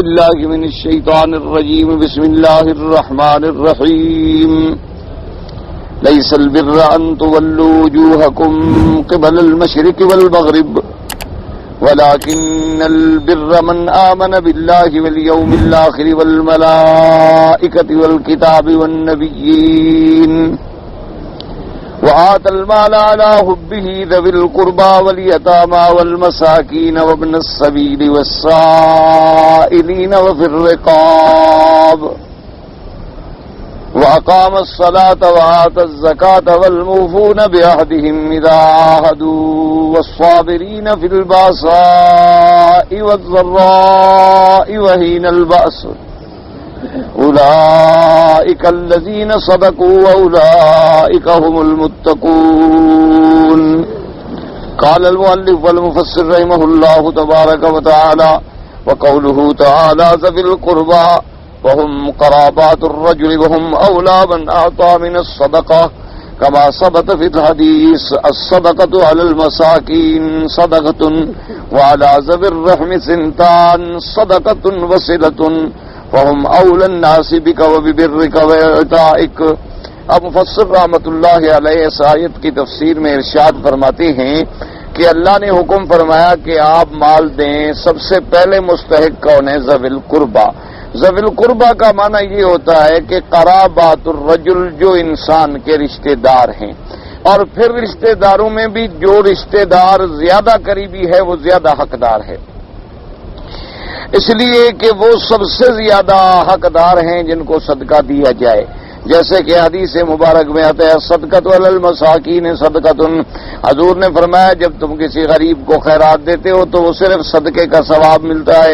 بالله من الشيطان الرجيم بسم الله الرحمن الرحيم ليس البر أن تولوا وجوهكم قبل المشرق والمغرب ولكن البر من آمن بالله واليوم الآخر والملائكة والكتاب والنبيين وآتى المال على حبه ذوي القربى واليتامى والمساكين وابن السبيل والسائلين وفي الرقاب وأقام الصلاة وآتى الزكاة والموفون بعهدهم إذا عاهدوا والصابرين في البأساء والضراء وحين البأس أولئك الذين صدقوا وأولئك هم المتقون. قال المؤلف والمفسر رحمه الله تبارك وتعالى وقوله تعالى ذوي القربى وهم قرابات الرجل وهم أولى من أعطى من الصدقة كما ثبت في الحديث الصدقة على المساكين صدقة وعلى ذوي الرحم ثنتان صدقة وصلة فهم أولى الناس بك وببرك وإعطائك. اب مفسر رحمۃ اللہ علیہ اس آیت کی تفسیر میں ارشاد فرماتے ہیں کہ اللہ نے حکم فرمایا کہ آپ مال دیں. سب سے پہلے مستحق کون ہے؟ ذوی القربى. ذوی القربى کا معنی یہ ہوتا ہے کہ قرابات الرجل جو انسان کے رشتہ دار ہیں، اور پھر رشتہ داروں میں بھی جو رشتہ دار زیادہ قریبی ہے وہ زیادہ حقدار ہے، اس لیے کہ وہ سب سے زیادہ حقدار ہیں جن کو صدقہ دیا جائے. جیسے کہ حدیث مبارک میں آتا ہے صدقۃ علی المساکین صدقۃ. حضور نے فرمایا جب تم کسی غریب کو خیرات دیتے ہو تو وہ صرف صدقے کا ثواب ملتا ہے،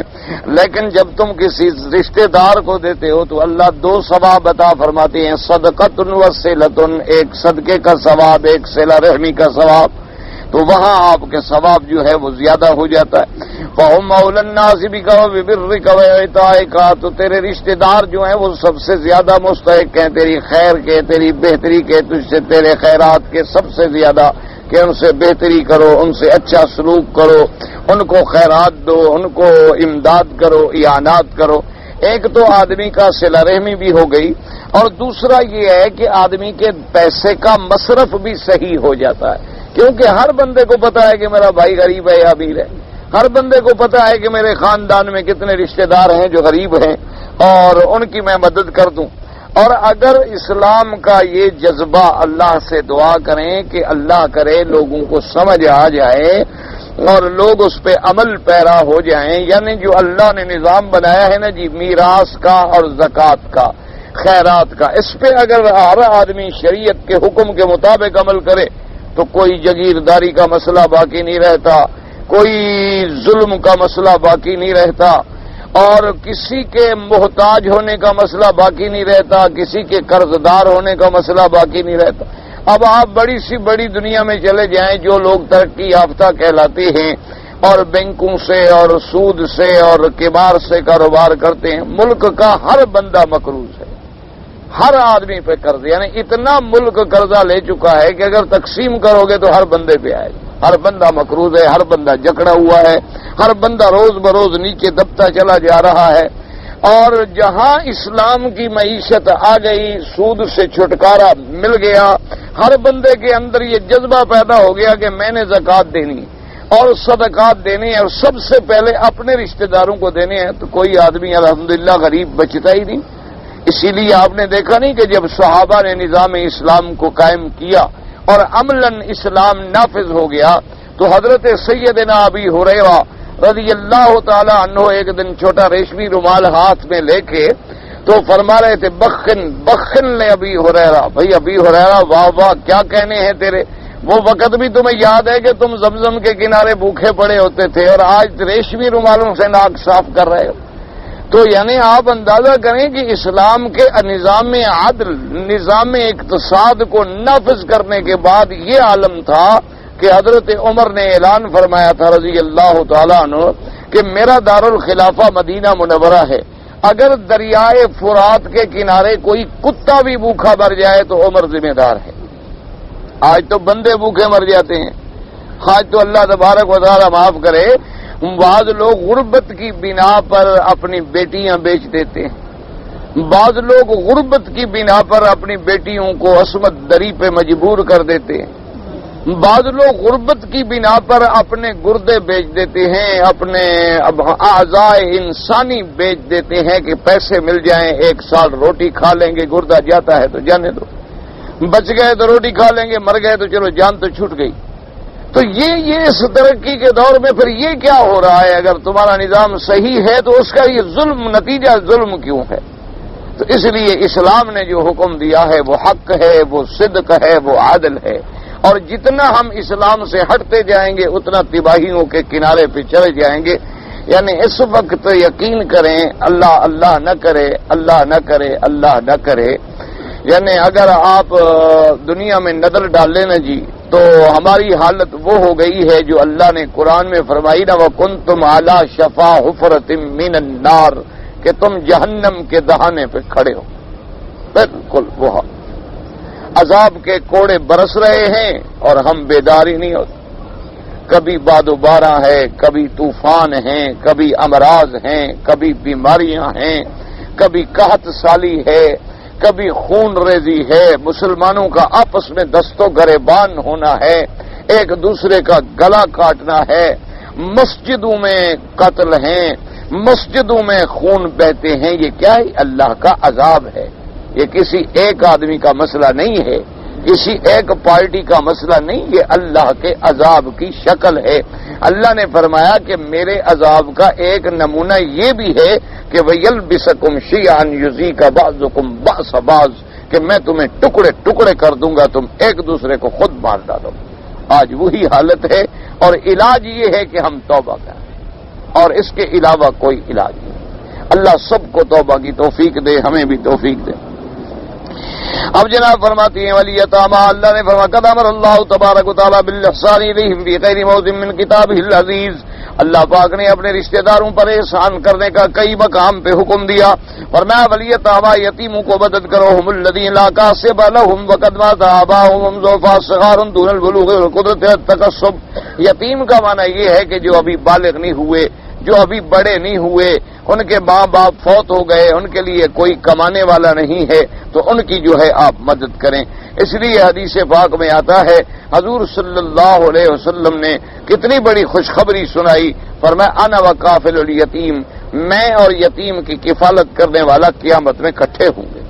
لیکن جب تم کسی رشتہ دار کو دیتے ہو تو اللہ دو ثواب عطا فرماتے ہیں، صدقۃ و صلۃ، ایک صدقے کا ثواب، ایک صلہ رحمی کا ثواب. تو وہاں آپ کے ثواب جو ہے وہ زیادہ ہو جاتا ہے. فَهُمْ أَوْلَى النَّاسِ بِكَ وَبِبِرِّكَ وَإِعْطَائِكَ. تو تیرے رشتہ دار جو ہیں وہ سب سے زیادہ مستحق ہیں تیری خیر کے، تیری بہتری کے، تجھ سے تیرے خیرات کے سب سے زیادہ، کہ ان سے بہتری کرو، ان سے اچھا سلوک کرو، ان کو خیرات دو، ان کو امداد کرو، اعانات کرو. ایک تو آدمی کا صلہ رحمی بھی ہو گئی، اور دوسرا یہ ہے کہ آدمی کے پیسے کا مصرف بھی صحیح ہو جاتا ہے، کیونکہ ہر بندے کو پتا ہے کہ میرا بھائی غریب ہے یا امیر ہے. ہر بندے کو پتا ہے کہ میرے خاندان میں کتنے رشتہ دار ہیں جو غریب ہیں اور ان کی میں مدد کر دوں. اور اگر اسلام کا یہ جذبہ اللہ سے دعا کریں کہ اللہ کرے لوگوں کو سمجھ آ جائے اور لوگ اس پہ عمل پیرا ہو جائیں، یعنی جو اللہ نے نظام بنایا ہے نا جی میراث کا اور زکوٰۃ کا، خیرات کا، اس پہ اگر ہر آدمی شریعت کے حکم کے مطابق عمل کرے تو کوئی جگیرداری کا مسئلہ باقی نہیں رہتا، کوئی ظلم کا مسئلہ باقی نہیں رہتا، اور کسی کے محتاج ہونے کا مسئلہ باقی نہیں رہتا، کسی کے قرض دار ہونے کا مسئلہ باقی نہیں رہتا. اب آپ بڑی سی بڑی دنیا میں چلے جائیں، جو لوگ ترقی یافتہ کہلاتے ہیں اور بینکوں سے اور سود سے اور کبار سے کاروبار کرتے ہیں، ملک کا ہر بندہ مقروض ہے، ہر آدمی پہ قرض، یعنی اتنا ملک قرضہ لے چکا ہے کہ اگر تقسیم کرو گے تو ہر بندے پہ آئے گا. ہر بندہ مقروض ہے، ہر بندہ جکڑا ہوا ہے، ہر بندہ روز بروز نیچے دبتا چلا جا رہا ہے. اور جہاں اسلام کی معیشت آ گئی، سود سے چھٹکارا مل گیا، ہر بندے کے اندر یہ جذبہ پیدا ہو گیا کہ میں نے زکوٰۃ دینی اور صدقات دینے ہیں، اور سب سے پہلے اپنے رشتہ داروں کو دینے ہیں، تو کوئی آدمی الحمدللہ غریب بچتا ہی نہیں. اسی لیے آپ نے دیکھا نہیں کہ جب صحابہ نے نظام اسلام کو قائم کیا اور عملاً اسلام نافذ ہو گیا تو حضرت سیدنا ابی ہریرہ رضی اللہ تعالی عنہ ایک دن چھوٹا ریشمی رومال ہاتھ میں لے کے تو فرما رہے تھے بخن لے ابی ہریرہ. بھائی ابی ہریرہ واہ واہ کیا کہنے ہیں تیرے. وہ وقت بھی تمہیں یاد ہے کہ تم زمزم کے کنارے بھوکے پڑے ہوتے تھے اور آج ریشمی رومالوں سے ناک صاف کر رہے ہو. تو یعنی آپ اندازہ کریں کہ اسلام کے نظام عدل، نظام اقتصاد کو نافذ کرنے کے بعد یہ عالم تھا کہ حضرت عمر نے اعلان فرمایا تھا رضی اللہ تعالیٰ عنہ کہ میرا دارالخلافہ مدینہ منورہ ہے، اگر دریائے فرات کے کنارے کوئی کتا بھی بھوکا مر جائے تو عمر ذمہ دار ہے. آج تو بندے بھوکے مر جاتے ہیں، آج تو اللہ تبارک و تعالیٰ معاف کرے، بعض لوگ غربت کی بنا پر اپنی بیٹیاں بیچ دیتے ہیں، بعض لوگ غربت کی بنا پر اپنی بیٹیوں کو عصمت دری پہ مجبور کر دیتے ہیں، بعض لوگ غربت کی بنا پر اپنے گردے بیچ دیتے ہیں، اپنے اعضائے انسانی بیچ دیتے ہیں کہ پیسے مل جائیں، 1 سال روٹی کھا لیں گے، گردہ جاتا ہے تو جانے دو، بچ گئے تو روٹی کھا لیں گے، مر گئے تو چلو جان تو چھوٹ گئی۔ تو یہ اس ترقی کے دور میں پھر یہ کیا ہو رہا ہے؟ اگر تمہارا نظام صحیح ہے تو اس کا یہ ظلم، نتیجہ ظلم کیوں ہے؟ تو اس لیے اسلام نے جو حکم دیا ہے وہ حق ہے، وہ صدق ہے، وہ عادل ہے، اور جتنا ہم اسلام سے ہٹتے جائیں گے اتنا تباہیوں کے کنارے پہ چلے جائیں گے۔ یعنی اس وقت یقین کریں، اللہ اللہ نہ کرے، اللہ نہ کرے، اللہ نہ کرے، یعنی اگر آپ دنیا میں نظر ڈال لیں نا جی، تو ہماری حالت وہ ہو گئی ہے جو اللہ نے قرآن میں فرمائی نا، وَكُنْتُمْ عَلَى شَفَا حُفْرَةٍ مِّنَ النَّارِ، کہ تم جہنم کے دہانے پہ کھڑے ہو۔ بالکل وہ عذاب کے کوڑے برس رہے ہیں اور ہم بیدار ہی نہیں ہوتے۔ کبھی باد و بارہ ہے، کبھی طوفان ہیں، کبھی امراض ہیں، کبھی بیماریاں ہیں، کبھی قحط سالی ہے، کبھی خون ریزی ہے، مسلمانوں کا آپس میں دست و گریبان ہونا ہے، ایک دوسرے کا گلا کاٹنا ہے، مسجدوں میں قتل ہیں، مسجدوں میں خون بہتے ہیں۔ یہ کیا ہے؟ اللہ کا عذاب ہے۔ یہ کسی ایک آدمی کا مسئلہ نہیں ہے، کسی ایک پارٹی کا مسئلہ نہیں، یہ اللہ کے عذاب کی شکل ہے۔ اللہ نے فرمایا کہ میرے عذاب کا ایک نمونہ یہ بھی ہے کہ وَيَلْبِسَكُمْ شِيَعًا يُذِيقَ بَعْضُكُمْ بَأْسَ بَعْضٍ، کہ میں تمہیں ٹکڑے ٹکڑے کر دوں گا، تم ایک دوسرے کو خود مار ڈالو۔ آج وہی حالت ہے، اور علاج یہ ہے کہ ہم توبہ کریں، اور اس کے علاوہ کوئی علاج نہیں۔ اللہ سب کو توبہ کی توفیق دے، ہمیں بھی توفیق دے۔ اب جناب فرماتی ہیں وَلِيَتَامَى، اللہ نے فرمایا قَدْ أَمَرَ اللَّهُ تَبَارَكَ وَتَعَالَىٰ بِالْإِحْسَانِ إِلَيْهِمْ فِي غَيْرِ مَوْضِعٍ مِّن كِتَابِهِ الْعَزِيزِ، اللہ پاک نے اپنے رشتہ داروں پر احسان کرنے کا کئی مقام پہ حکم دیا۔ فرمایا وَلِيَتَامَى، یتیموں کو مدد کرو، هُمُ الَّذِينَ لَا كَاسِبَ لَهُمْ وَقَدْ مَاتَ آبَاؤُهُمْ ضُعَفَاءُ صِغَارٌ دُونَ الْبُلُوغِ وَالْقُدْرَةِ عَلَى التَّكَسُّبِ، یتیم کا معنی یہ ہے کہ جو ابھی بالغ نہیں ہوئے، جو ابھی بڑے نہیں ہوئے، ان کے ماں باپ فوت ہو گئے، ان کے لیے کوئی کمانے والا نہیں ہے، تو ان کی جو ہے آپ مدد کریں۔ اس لیے حدیث پاک میں آتا ہے حضور صلی اللہ علیہ وسلم نے کتنی بڑی خوشخبری سنائی، فرمایا انا وکافل الیتیم، میں اور یتیم کی کفالت کرنے والا قیامت میں اکٹھے ہوں گے۔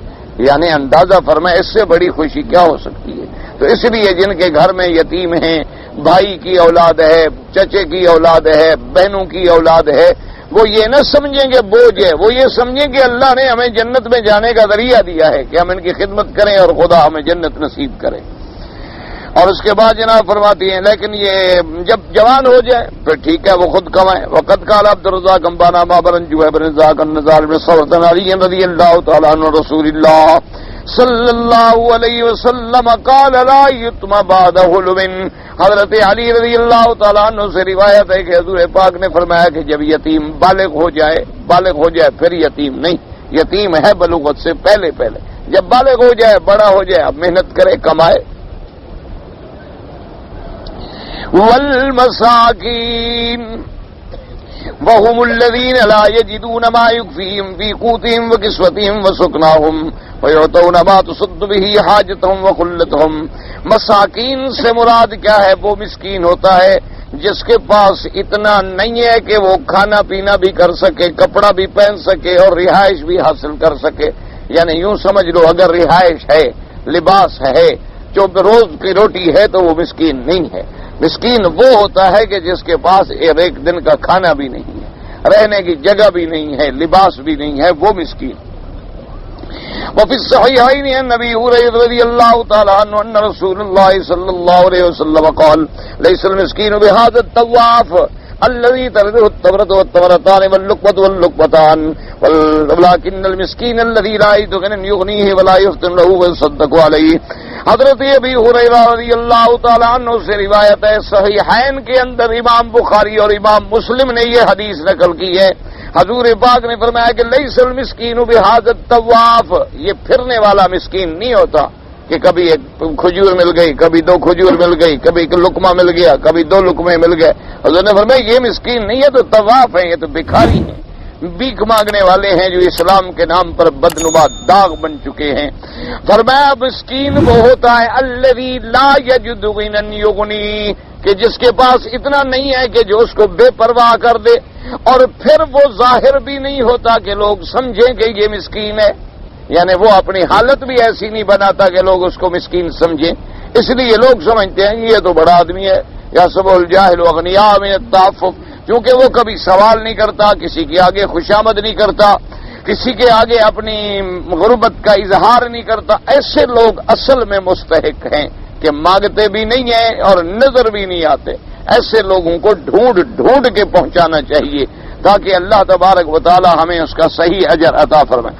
یعنی اندازہ فرمایا اس سے بڑی خوشی کیا ہو سکتی ہے۔ تو اس لیے جن کے گھر میں یتیم ہیں، بھائی کی اولاد ہے، چچے کی اولاد ہے، بہنوں کی اولاد ہے، وہ یہ نہ سمجھیں گے بوجھ ہے، وہ یہ سمجھیں کہ اللہ نے ہمیں جنت میں جانے کا ذریعہ دیا ہے کہ ہم ان کی خدمت کریں اور خدا ہمیں جنت نصیب کرے۔ اور اس کے بعد جناب فرماتی ہیں لیکن یہ جب جوان ہو جائے پھر ٹھیک ہے وہ خود کمائیں۔ وقت قال عبد الرزاق انبانا مابرن جو ہے بن رزاق النزار بن صورتن علی رضی اللہ تعالیٰ عنہ رسول اللہ صلی اللہ علیہ وسلم قال لا یتم بعد حلم، حضرت علی رضی اللہ تعالیٰ عنہ سے روایت ہے کہ حضور پاک نے فرمایا کہ جب یتیم بالغ ہو جائے پھر یتیم نہیں، یتیم ہے بلوغت سے پہلے، جب بالغ ہو جائے، بڑا ہو جائے، اب محنت کرے، کمائے۔ والمساکین وهم الذین لا یجدون ما یکفیہم فی قوتہم وکسوتہم وسکناہم ویعطون ما تصد به حاجتہم وخلتہم۔ مساکین سے مراد کیا ہے؟ وہ مسکین ہوتا ہے جس کے پاس اتنا نہیں ہے کہ وہ کھانا پینا بھی کر سکے، کپڑا بھی پہن سکے اور رہائش بھی حاصل کر سکے۔ یعنی یوں سمجھ لو اگر رہائش ہے، لباس ہے، جو روز کی روٹی ہے تو وہ مسکین نہیں ہے۔ مسکین وہ ہوتا ہے کہ جس کے پاس ایک دن کا کھانا بھی نہیں ہے، رہنے کی جگہ بھی نہیں ہے، لباس بھی نہیں ہے، وہ مسکین۔ وفي الصحيحين عن ابي هريره رضي الله تعالى عنه ان رسول الله صلى الله عليه وسلم قال ليس المسكين بهذا الطواف الذي ترده التمرة والتمرتان واللقمة واللقمتان ولكن المسكين الذي لا يجد غنى يغنيه ولا يفطن له ويصدق عليه۔ حضرت ابی ہریرہ رضی اللہ تعالیٰ عنہ سے روایت ہے، صحیحین کے اندر امام بخاری اور امام مسلم نے یہ حدیث نقل کی ہے۔ حضور پاک نے فرمایا کہ لیس المسکین بہذا الطواف، یہ پھرنے والا مسکین نہیں ہوتا کہ کبھی ایک کھجور مل گئی، کبھی 2 کھجور مل گئی، کبھی ایک لقمہ مل گیا، کبھی 2 لقمے مل گئے. حضرت نے فرمایا یہ مسکین نہیں ہے تو طواف ہے، یہ تو بھکاری ہیں، بھیک مانگنے والے ہیں جو اسلام کے نام پر بدنما داغ بن چکے ہیں. فرمایا مسکین وہ ہوتا ہے الذی لا یجد غنی یغنی، کہ جس کے پاس اتنا نہیں ہے کہ جو اس کو بے پرواہ کر دے، اور پھر وہ ظاہر بھی نہیں ہوتا کہ لوگ سمجھیں کہ یہ مسکین ہے، یعنی وہ اپنی حالت بھی ایسی نہیں بناتا کہ لوگ اس کو مسکین سمجھیں. اس لیے لوگ سمجھتے ہیں یہ تو بڑا آدمی ہے، یا سب الجاہل اغنیاء من التعفف، کیونکہ وہ کبھی سوال نہیں کرتا، کسی کے آگے خوشامد نہیں کرتا، کسی کے آگے اپنی غربت کا اظہار نہیں کرتا. ایسے لوگ اصل میں مستحق ہیں کہ مانگتے بھی نہیں ہیں اور نظر بھی نہیں آتے. ایسے لوگوں کو ڈھونڈ ڈھونڈ کے پہنچانا چاہیے تاکہ اللہ تبارک و تعالی ہمیں اس کا صحیح اجر عطا فرمائے.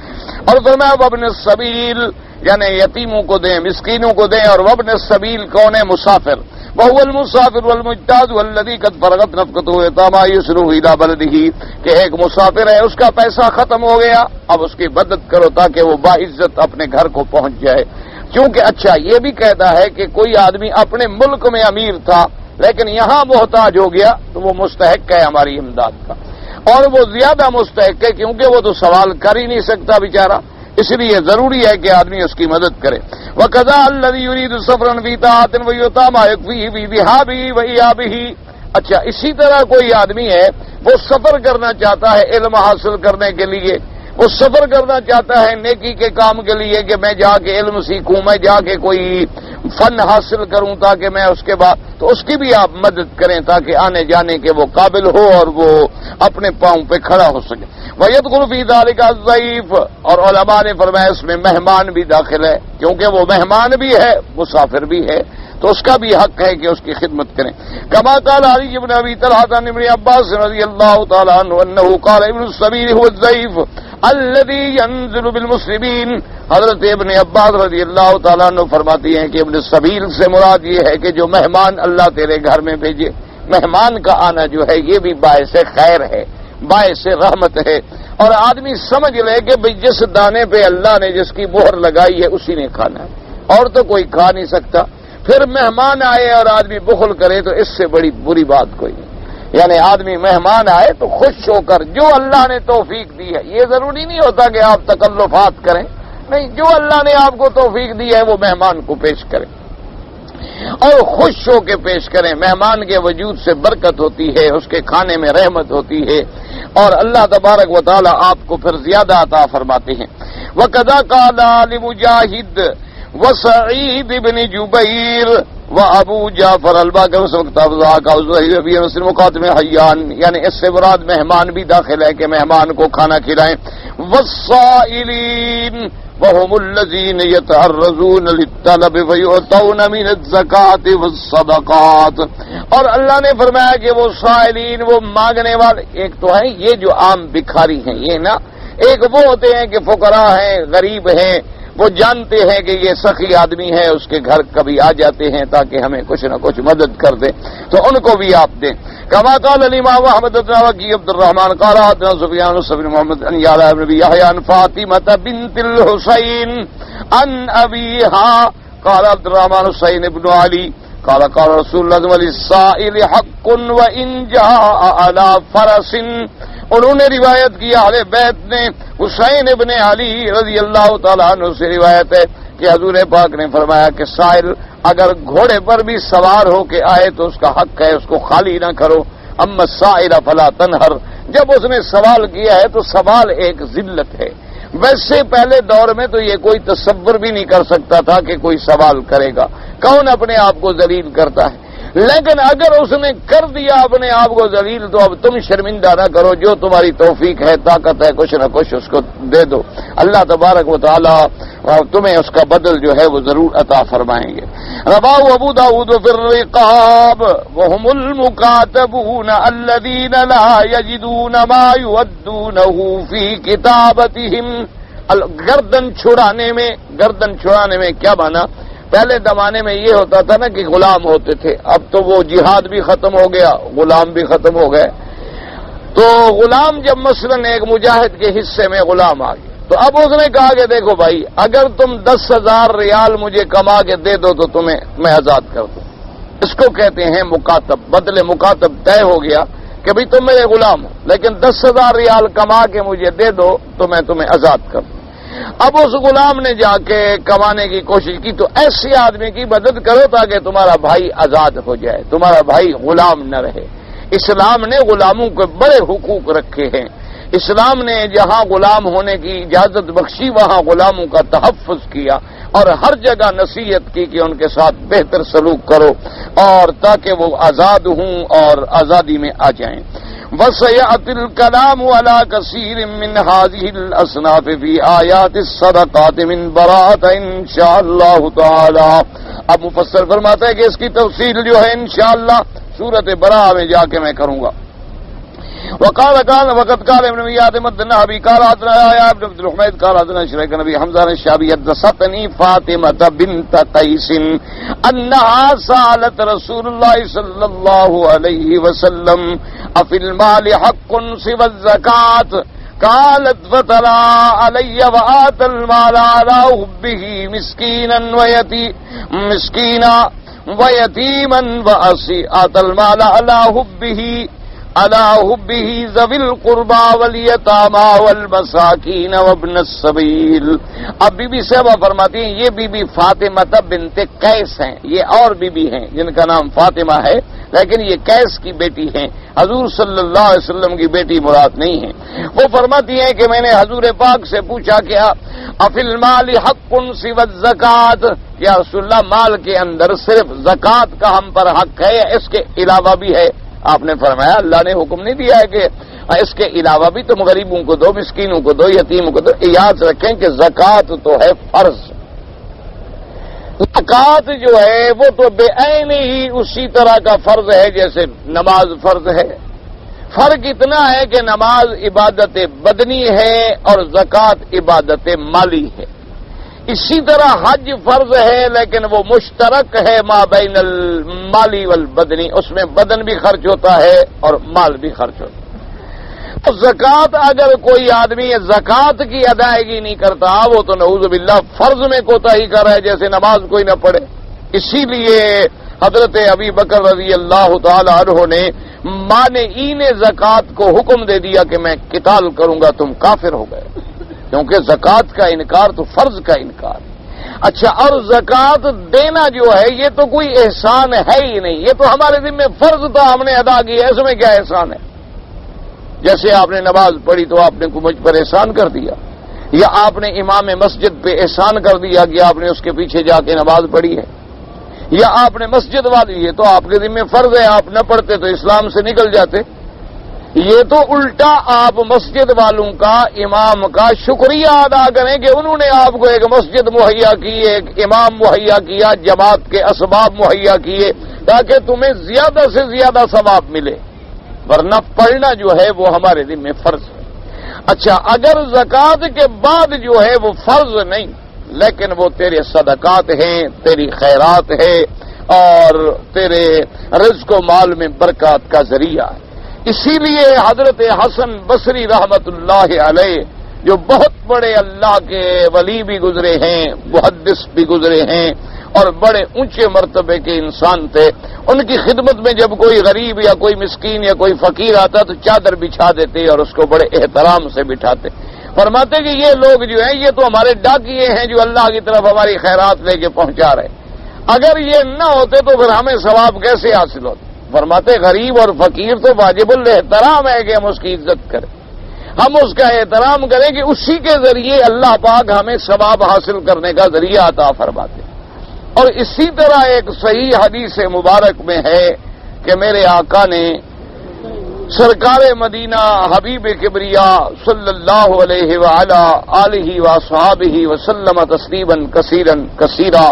اور فرمایا وابن السبیل، یعنی یتیموں کو دیں، مسکینوں کو دیں. اور وابن السبیل کون ہے؟ مسافر. وهو المسافر والمجتاز والذي قد فرغت نفقته يتامى يسره الى بلده، کہ ایک مسافر ہے، اس کا پیسہ ختم ہو گیا، اب اس کی مدد کرو تاکہ وہ باعزت اپنے گھر کو پہنچ جائے. کیونکہ اچھا یہ بھی کہتا ہے کہ کوئی آدمی اپنے ملک میں امیر تھا لیکن یہاں محتاج ہو گیا تو وہ مستحق ہے ہماری امداد کا، اور وہ زیادہ مستحق ہے کیونکہ وہ تو سوال کر ہی نہیں سکتا بیچارہ، اس لیے ضروری ہے کہ آدمی اس کی مدد کرے. وَقَضَى الَّذِي يُرِيدُ سَفْرًا فِي طَاعَةٍ وَيُطَامَ يَكْفِيهِ فِي ذِهَابِهِ وَإِيَابِهِ. اچھا اسی طرح کوئی آدمی ہے وہ سفر کرنا چاہتا ہے علم حاصل کرنے کے لیے، وہ سفر کرنا چاہتا ہے نیکی کے کام کے لیے کہ میں جا کے علم سیکھوں، میں جا کے کوئی فن حاصل کروں تاکہ میں اس کے بعد، تو اس کی بھی آپ مدد کریں تاکہ آنے جانے کے وہ قابل ہو اور وہ اپنے پاؤں پہ کھڑا ہو سکے. وَيَدْخُلُ فِي ذَلِكَ الضَّيْفُ، اور علماء نے فرمایا اس میں مہمان بھی داخل ہے، کیونکہ وہ مہمان بھی ہے مسافر بھی ہے تو اس کا بھی حق ہے کہ اس کی خدمت کریں. كما قال علي بن ابي طلحه عن ابن عباس رضي الله تعالى عنه انه قال ابن السبيل هو الضيف الذي ينزل بالمسلمين. حضرت ابن عباس رضی اللہ تعالیٰ عنہ فرماتی ہیں کہ ابن السبیل سے مراد یہ ہے کہ جو مہمان اللہ تیرے گھر میں بھیجے. مہمان کا آنا جو ہے یہ بھی باعث خیر ہے، باعث رحمت ہے. اور آدمی سمجھ لے کہ بھئی جس دانے پہ اللہ نے جس کی مہر لگائی ہے اسی نے کھانا ہے، اور تو کوئی کھا نہیں سکتا. پھر مہمان آئے اور آدمی بخل کرے تو اس سے بڑی بری بات کوئی نہیں. یعنی آدمی مہمان آئے تو خوش ہو کر جو اللہ نے توفیق دی ہے، یہ ضروری نہیں ہوتا کہ آپ تکلفات کریں، نہیں، جو اللہ نے آپ کو توفیق دی ہے وہ مہمان کو پیش کریں اور خوش ہو کے پیش کریں. مہمان کے وجود سے برکت ہوتی ہے، اس کے کھانے میں رحمت ہوتی ہے اور اللہ تبارک و تعالی آپ کو پھر زیادہ عطا فرماتے ہیں. وَقَضَى قَالَ لِمُجَاهِدٍ وَسَعِيدِ بْنِ جُبَيْرٍ وَأَبُو جعفر الباقر مقاتم حیان، یعنی اس سے مراد مہمان بھی داخل ہے کہ مہمان کو کھانا کھلائیں. وَالصَّائِلِينَ وَهُمُ الَّذِينَ يَتَعَرَّضُونَ لِلطَّلَبِ فَيُعْطَوْنَ مِنَ الزَّكَاةِ وَالصَّدَقَاتِ. اور اللہ نے فرمایا کہ وہ سائلین، وہ مانگنے والے، ایک تو ہے یہ جو عام بھکاری ہیں یہ نا، ایک وہ ہوتے ہیں کہ فقراء ہیں، غریب ہیں، وہ جانتے ہیں کہ یہ سخی آدمی ہے، اس کے گھر کبھی آ جاتے ہیں تاکہ ہمیں کچھ نہ کچھ مدد کر دیں، تو ان کو بھی آپ دیں. كما قال الامام احمد بن وكيع عبد الرحمن قال حدثنا سفيان بن محمد عن يحيى بن يحيى عن فاطمة بنت الحسين عن ابيها قال عبد الرحمن حسين بن علي قال قال رسول الله للسائل حق وان جاء على فرس. انہوں نے روایت کی اہل بیت نے، حسین ابن علی رضی اللہ تعالیٰ عنہ سے روایت ہے کہ حضور پاک نے فرمایا کہ سائل اگر گھوڑے پر بھی سوار ہو کے آئے تو اس کا حق ہے، اس کو خالی نہ کرو. اما السائل فلا تنہر، جب اس نے سوال کیا ہے تو سوال ایک ذلت ہے. ویسے پہلے دور میں تو یہ کوئی تصور بھی نہیں کر سکتا تھا کہ کوئی سوال کرے گا، کون اپنے آپ کو ذلیل کرتا ہے. لیکن اگر اس نے کر دیا اپنے آپ کو ذلیل تو اب تم شرمندہ نہ کرو، جو تمہاری توفیق ہے، طاقت ہے، کچھ نہ کچھ اس کو دے دو. اللہ تبارک و تعالی تمہیں اس کا بدل جو ہے وہ ضرور عطا فرمائیں گے. رواه ابو داود فی الرقاب وهم المکاتبون الذین لا یجدون ما یودونه فی کتابتهم. گردن چھڑانے میں کیا مانا؟ پہلے زمانے میں یہ ہوتا تھا نا کہ غلام ہوتے تھے، اب تو وہ جہاد بھی ختم ہو گیا، غلام بھی ختم ہو گئے. تو غلام جب مثلا ایک مجاہد کے حصے میں غلام آ گیا تو اب اس نے کہا کہ دیکھو بھائی، اگر تم 10,000 ریال مجھے کما کے دے دو تو تمہیں میں آزاد کر دوں. اس کو کہتے ہیں مکاتب. بدل مکاتب طے ہو گیا کہ بھئی تم میرے غلام ہو، لیکن 10,000 ریال کما کے مجھے دے دو تو میں تمہیں آزاد کر دوں. اب اس غلام نے جا کے کمانے کی کوشش کی تو ایسے آدمی کی مدد کرو تاکہ تمہارا بھائی آزاد ہو جائے، تمہارا بھائی غلام نہ رہے. اسلام نے غلاموں کے بڑے حقوق رکھے ہیں. اسلام نے جہاں غلام ہونے کی اجازت بخشی وہاں غلاموں کا تحفظ کیا اور ہر جگہ نصیحت کی کہ ان کے ساتھ بہتر سلوک کرو اور تاکہ وہ آزاد ہوں اور آزادی میں آ جائیں. وَسَيَأْتِي الْكَلَامُ عَلَى كَثِيرٍ مِّنْ هَٰذِهِ الْأَصْنَافِ فِي آيَاتِ الصَّدَقَاتِ مِنْ بَرَاءَةٍ إِنْ شَاءَ اللَّهُ تَعَالَىٰ. اب مفسر فرماتا ہے کہ اس کی تفصیل جو ہے انشاءاللہ سورۃ براءہ میں جا کے میں کروں گا. وقال وقت قال ابن میاد مدنہ ابی قال حدثنا ابن عبد الحمید قال حدثنا شریک نبی حمزہ الشعبی حدثتنی فاطمہ بنت قیس انها سالت رسول اللہ صلی اللہ علیہ وسلم افی المال حق سوى الزکاة قالت فتلا علی وآت المال على حبه مسکینا ویتیما وآت المال على حبه ذوی القربى والیتامى والمساکین وابن السبیل. اب بی بی صاحبہ فرماتی ہیں یہ بی بی فاطمہ بنت قیس ہیں. یہ اور بی بی ہیں جن کا نام فاطمہ ہے لیکن یہ قیس کی بیٹی ہیں، حضور صلی اللہ علیہ وسلم کی بیٹی مراد نہیں ہے. وہ فرماتی ہیں کہ میں نے حضور پاک سے پوچھا کہ افی المال حق سوى الزکاة، یا رسول اللہ مال کے اندر صرف زکوٰۃ کا ہم پر حق ہے یا اس کے علاوہ بھی ہے؟ آپ نے فرمایا اللہ نے حکم نہیں دیا ہے کہ اس کے علاوہ بھی تم غریبوں کو دو، مسکینوں کو دو، یتیموں کو دو. یاد رکھیں کہ زکوٰۃ تو ہے فرض. زکوٰۃ جو ہے وہ تو بے عین ہی اسی طرح کا فرض ہے جیسے نماز فرض ہے. فرق اتنا ہے کہ نماز عبادت بدنی ہے اور زکوٰۃ عبادت مالی ہے. اسی طرح حج فرض ہے لیکن وہ مشترک ہے ما بین المالی والبدنی، اس میں بدن بھی خرچ ہوتا ہے اور مال بھی خرچ ہوتا ہے. تو زکوٰۃ اگر کوئی آدمی زکوٰۃ کی ادائیگی نہیں کرتا وہ تو نعوذ باللہ فرض میں کوتاہی کر رہا ہے جیسے نماز کوئی نہ پڑھے. اسی لیے حضرت ابی بکر رضی اللہ تعالی عنہ نے مانعین زکوٰۃ کو حکم دے دیا کہ میں قتال کروں گا، تم کافر ہو گئے، کیونکہ زکوٰۃ کا انکار تو فرض کا انکار. اچھا، اور زکوٰۃ دینا جو ہے یہ تو کوئی احسان ہے ہی نہیں، یہ تو ہمارے ذمہ فرض تھا ہم نے ادا کیا، اس میں کیا احسان ہے؟ جیسے آپ نے نماز پڑھی تو آپ نے مجھ پر احسان کر دیا، یا آپ نے امام مسجد پہ احسان کر دیا کہ آپ نے اس کے پیچھے جا کے نماز پڑھی ہے، یا آپ نے مسجد والی ہے تو آپ کے ذمہ فرض ہے، آپ نہ پڑھتے تو اسلام سے نکل جاتے. یہ تو الٹا آپ مسجد والوں کا، امام کا شکریہ ادا کریں کہ انہوں نے آپ کو ایک مسجد مہیا کی، ایک امام مہیا کیا، جماعت کے اسباب مہیا کیے تاکہ تمہیں زیادہ سے زیادہ ثواب ملے، ورنہ پڑھنا جو ہے وہ ہمارے ذمہ فرض ہے. اچھا، اگر زکوٰۃ کے بعد جو ہے وہ فرض نہیں لیکن وہ تیرے صدقات ہیں، تیری خیرات ہے اور تیرے رزق و مال میں برکات کا ذریعہ ہے. اسی لیے حضرت حسن بصری رحمت اللہ علیہ جو بہت بڑے اللہ کے ولی بھی گزرے ہیں، محدث بھی گزرے ہیں اور بڑے اونچے مرتبے کے انسان تھے، ان کی خدمت میں جب کوئی غریب یا کوئی مسکین یا کوئی فقیر آتا تو چادر بچھا دیتے اور اس کو بڑے احترام سے بٹھاتے. فرماتے کہ یہ لوگ جو ہیں یہ تو ہمارے ڈاکیے ہیں جو اللہ کی طرف ہماری خیرات لے کے پہنچا رہے، اگر یہ نہ ہوتے تو پھر ہمیں ثواب کیسے حاصل ہوتے؟ فرماتے غریب اور فقیر تو واجب الاحترام ہے کہ ہم اس کی عزت کریں، ہم اس کا احترام کریں کہ اسی کے ذریعے اللہ پاک ہمیں ثواب حاصل کرنے کا ذریعہ عطا فرماتے. اور اسی طرح ایک صحیح حدیث مبارک میں ہے کہ میرے آقا نے سرکار مدینہ حبیب کبریا صلی اللہ علیہ وعلا آلہ وصحابہ وسلم تسلیما کثیرا،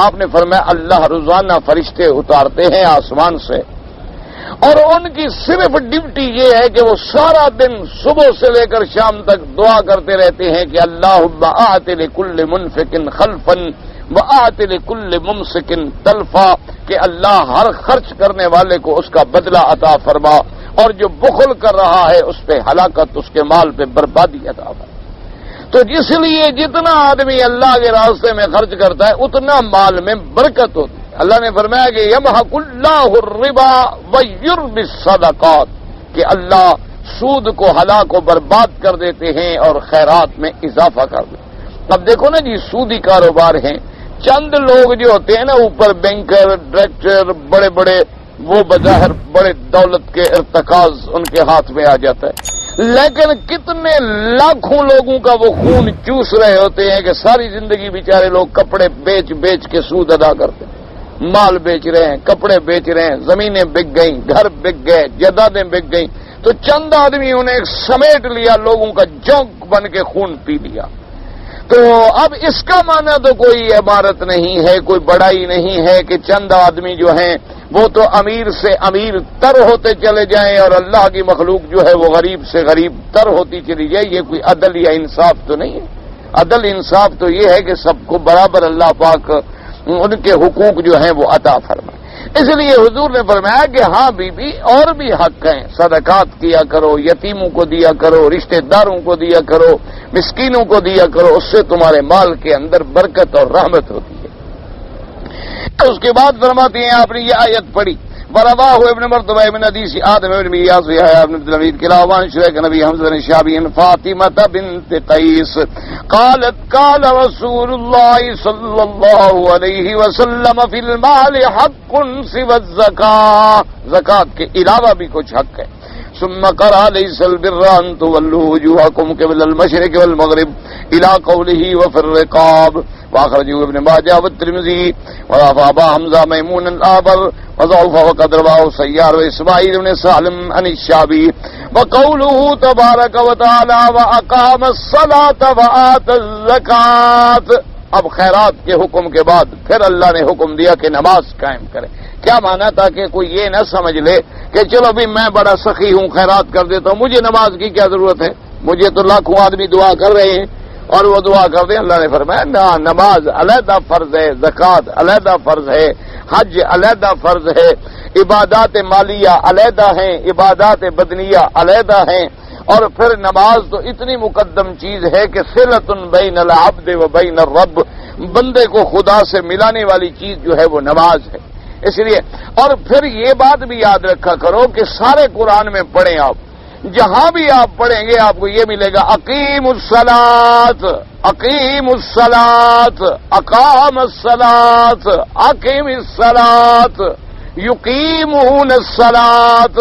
آپ نے فرمایا اللہ روزانہ فرشتے اتارتے ہیں آسمان سے اور ان کی صرف ڈیوٹی یہ ہے کہ وہ سارا دن صبح سے لے کر شام تک دعا کرتے رہتے ہیں کہ اللہم آت لکل منفق خلفا وآت لکل ممسک تلفا، کہ اللہ ہر خرچ کرنے والے کو اس کا بدلہ عطا فرما اور جو بخل کر رہا ہے اس پہ ہلاکت، اس کے مال پہ بربادی عطا فرما. تو اس لیے جتنا آدمی اللہ کے راستے میں خرچ کرتا ہے اتنا مال میں برکت ہوتی ہے۔ اللہ نے فرمایا کہ یمحق اللہ الربا ویربی الصدقات، کہ اللہ سود کو ہلاک و برباد کر دیتے ہیں اور خیرات میں اضافہ کر دیتے ہیں۔ اب دیکھو نا جی، سودی کاروبار ہیں، چند لوگ جو ہوتے ہیں نا اوپر، بینکر، ڈائریکٹر، بڑے بڑے، وہ بظاہر بڑے دولت کے ارتکاز ان کے ہاتھ میں آ جاتا ہے، لیکن کتنے لاکھوں لوگوں کا وہ خون چوس رہے ہوتے ہیں کہ ساری زندگی بیچارے لوگ کپڑے بیچ بیچ کے سود ادا کرتے ہیں، مال بیچ رہے ہیں، کپڑے بیچ رہے ہیں، زمینیں بک گئیں، گھر بک گئے، جائیدادیں بک گئیں، تو چند آدمی انہیں سمیٹ لیا، لوگوں کا جونک بن کے خون پی لیا۔ تو اب اس کا معنی تو کوئی عبارت نہیں ہے، کوئی بڑائی نہیں ہے کہ چند آدمی جو ہیں وہ تو امیر سے امیر تر ہوتے چلے جائیں اور اللہ کی مخلوق جو ہے وہ غریب سے غریب تر ہوتی چلی جائے۔ یہ کوئی عدل یا انصاف تو نہیں ہے۔ عدل انصاف تو یہ ہے کہ سب کو برابر اللہ پاک ان کے حقوق جو ہیں وہ عطا فرمائے۔ اس لیے حضور نے فرمایا کہ ہاں بی بی اور بھی حق ہیں، صدقات کیا کرو، یتیموں کو دیا کرو، رشتہ داروں کو دیا کرو، مسکینوں کو دیا کرو، اس سے تمہارے مال کے اندر برکت اور رحمت ہوتی ہے۔ اس کے بعد فرماتی ہیں آپ نے یہ آیت پڑھی، ورواه ابن مرتبہ ابن حدیث آدم ابن میاس وحیا ابن الولید کلاوان شریک نبی حمزہ شابی فاطمہ بنت قیس قالت قال رسول اللہ صلی اللہ علیہ وسلم فی المال حق سوى الزکاة، زکات کے علاوہ بھی کچھ حق ہے۔ ثم قرأ ليس البر أن تولوا وجوهكم قبل المشرق والمغرب إلى قوله وفي الرقاب، وأخرجه ابن ماجه والترمذي ورفع أبا حمزة ميمون الآبر وضعف وقد رواه سيار وإسماعيل بن سالم عن الشعبي، وقوله تبارك وتعالى وأقام الصلاة وآتى الزكاة۔ اب خیرات کے حکم کے بعد پھر اللہ نے حکم دیا کہ نماز قائم کرے۔ کیا مانا تھا کہ کوئی یہ نہ سمجھ لے کہ چلو بھی میں بڑا سخی ہوں، خیرات کر دیتا ہوں، مجھے نماز کی کیا ضرورت ہے، مجھے تو لاکھوں آدمی دعا کر رہے ہیں اور وہ دعا کر دیں۔ اللہ نے فرمایا نہ، نماز علیحدہ فرض ہے، زکوٰۃ علیحدہ فرض ہے، حج علیحدہ فرض ہے، عبادات مالیہ علیحدہ ہیں، عبادات بدنیہ علیحدہ ہیں، اور پھر نماز تو اتنی مقدم چیز ہے کہ صلۃ بین العبد و بین الرب، بندے کو خدا سے ملانے والی چیز جو ہے وہ نماز ہے۔ اس لیے اور پھر یہ بات بھی یاد رکھا کرو کہ سارے قرآن میں پڑھیں آپ، جہاں بھی آپ پڑھیں گے آپ کو یہ ملے گا اقیم الصلاۃ، اقیم الصلاۃ، اقام الصلاۃ، اقیم الصلاۃ، یقیمون الصلاۃ۔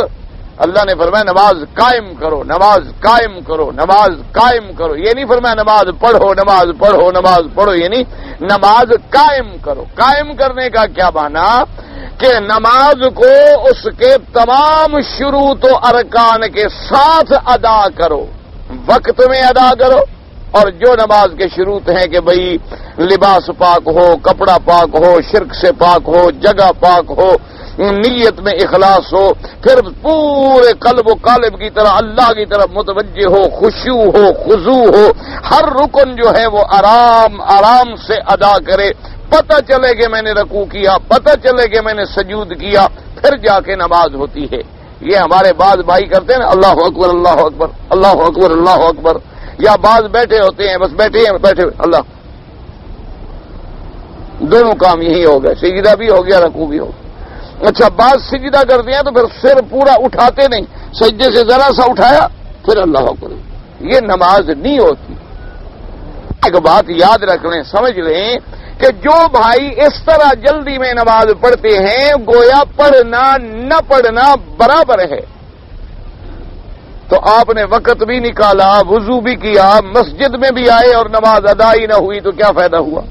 اللہ نے فرمایا نماز قائم کرو، نماز قائم کرو، نماز قائم کرو۔ یہ نہیں فرمایا نماز پڑھو، نماز پڑھو، نماز پڑھو، یہ نہیں، نماز قائم کرو۔ قائم کرنے کا کیا معنی کہ نماز کو اس کے تمام شروط و ارکان کے ساتھ ادا کرو، وقت میں ادا کرو، اور جو نماز کے شروط ہیں کہ بھئی لباس پاک ہو، کپڑا پاک ہو، شرک سے پاک ہو، جگہ پاک ہو، نیت میں اخلاص ہو، پھر پورے قلب و قالب کی طرح اللہ کی طرف متوجہ ہو، خشوع ہو، خضوع ہو، ہر رکن جو ہے وہ آرام آرام سے ادا کرے، پتہ چلے کہ میں نے رکوع کیا، پتہ چلے کہ میں نے سجود کیا، پھر جا کے نماز ہوتی ہے۔ یہ ہمارے بعض بھائی کرتے ہیں نا، اللہ اکبر اللہ اکبر اللہ اکبر اللہ اکبر، یا بعض بیٹھے ہوتے ہیں بس بیٹھے ہیں، بیٹھے اللہ، دونوں کام یہی ہو گئے، سجدہ بھی ہو گیا، رکوع بھی ہو گیا۔ اچھا بعض سجدہ کرتے ہیں تو پھر سر پورا اٹھاتے نہیں، سجدے سے ذرا سا اٹھایا پھر اللہ اکبر، یہ نماز نہیں ہوتی۔ ایک بات یاد رکھ لیں، سمجھ لیں کہ جو بھائی اس طرح جلدی میں نماز پڑھتے ہیں گویا پڑھنا نہ پڑھنا برابر ہے۔ تو آپ نے وقت بھی نکالا، وضو بھی کیا، مسجد میں بھی آئے اور نماز ادا ہی نہ ہوئی تو کیا فائدہ ہوا؟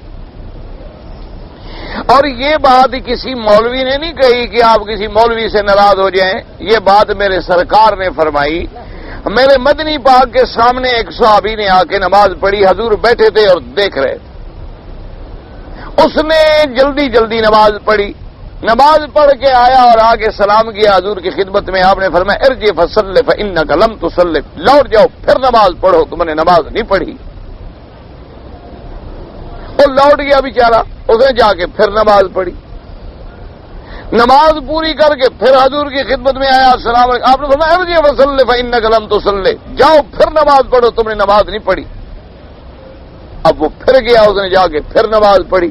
اور یہ بات کسی مولوی نے نہیں کہی کہ آپ کسی مولوی سے ناراض ہو جائیں، یہ بات میرے سرکار نے فرمائی۔ میرے مدنی پاک کے سامنے ایک صحابی نے آ کے نماز پڑھی، حضور بیٹھے تھے اور دیکھ رہے تھے، اس نے جلدی جلدی نماز پڑھی، نماز پڑھ کے آیا اور آگے سلام کیا حضور کی خدمت میں، آپ نے فرمایا ارجع فصلی فانک لم تصلی، لوٹ جاؤ پھر نماز پڑھو، تم نے نماز نہیں پڑھی۔ وہ لوٹ گیا بیچارہ، اس نے جا کے پھر نماز پڑھی، نماز پوری کر کے پھر حضور کی خدمت میں آیا، السلام علیکم، آپ نے فرمایا ارجع فصلی فانک لم تصلی، جاؤ پھر نماز پڑھو، تم نے نماز نہیں پڑھی۔ اب وہ پھر گیا، اس نے جا کے پھر نماز پڑھی.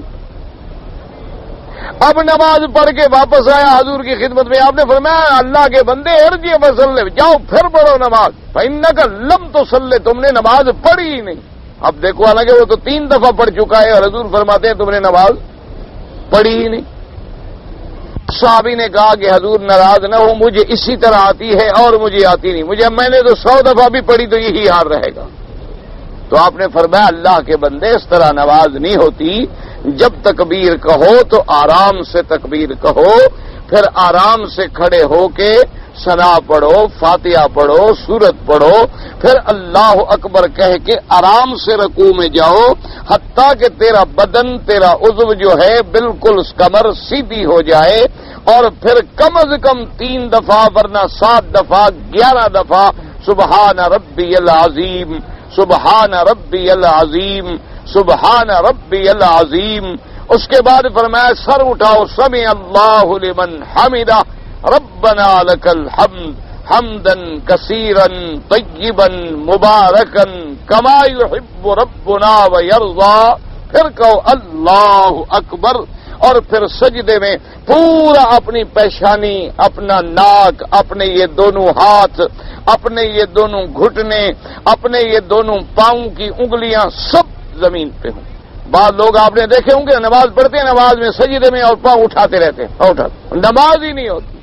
اب نماز پڑھ کے واپس آیا حضور کی خدمت میں. آپ نے فرمایا اللہ کے بندے ارجع فصلی، جاؤ پھر پڑھو نماز. فإنک لم تصلی، تم نے نماز پڑھی ہی نہیں. اب دیکھو حالانکہ وہ تو 3 دفعہ پڑھ چکا ہے اور حضور فرماتے ہیں تم نے نماز پڑھی ہی نہیں. صحابی نے کہا کہ حضور ناراض نہ ہو، مجھے اسی طرح آتی ہے اور مجھے آتی نہیں، میں نے تو 100 دفعہ بھی پڑھی تو یہی حال رہے گا. تو آپ نے فرمایا اللہ کے بندے اس طرح نماز نہیں ہوتی. جب تکبیر کہو تو آرام سے تکبیر کہو، پھر آرام سے کھڑے ہو کے ثنا پڑھو، فاتحہ پڑھو، سورت پڑھو، پھر اللہ اکبر کہہ کے آرام سے رکوع میں جاؤ، حتیٰ کہ تیرا بدن، تیرا عضو جو ہے بالکل کمر سیدھی ہو جائے، اور پھر کم از کم 3 دفعہ ورنہ 7 دفعہ 11 دفعہ سبحان ربی العظیم، سبحان ربی العظیم، سبحان ربی العظیم. اس کے بعد فرمایا سر اٹھاؤ، سمع اللہ لمن حمدہ، ربنا لک الحمد حمدا کثیرا طیبا مبارکا کما یحب ربنا ویرضی. پھر کہو اللہ اکبر، اور پھر سجدے میں پورا اپنی پیشانی، اپنا ناک، اپنے یہ دونوں ہاتھ، اپنے یہ دونوں گھٹنے، اپنے یہ دونوں پاؤں کی انگلیاں سب زمین پہ ہوں. بعض لوگ آپ نے دیکھے ہوں گے نماز پڑھتے ہیں، نماز میں سجدے میں اور پاؤں اٹھاتے رہتے ہیں، نماز ہی نہیں ہوتی.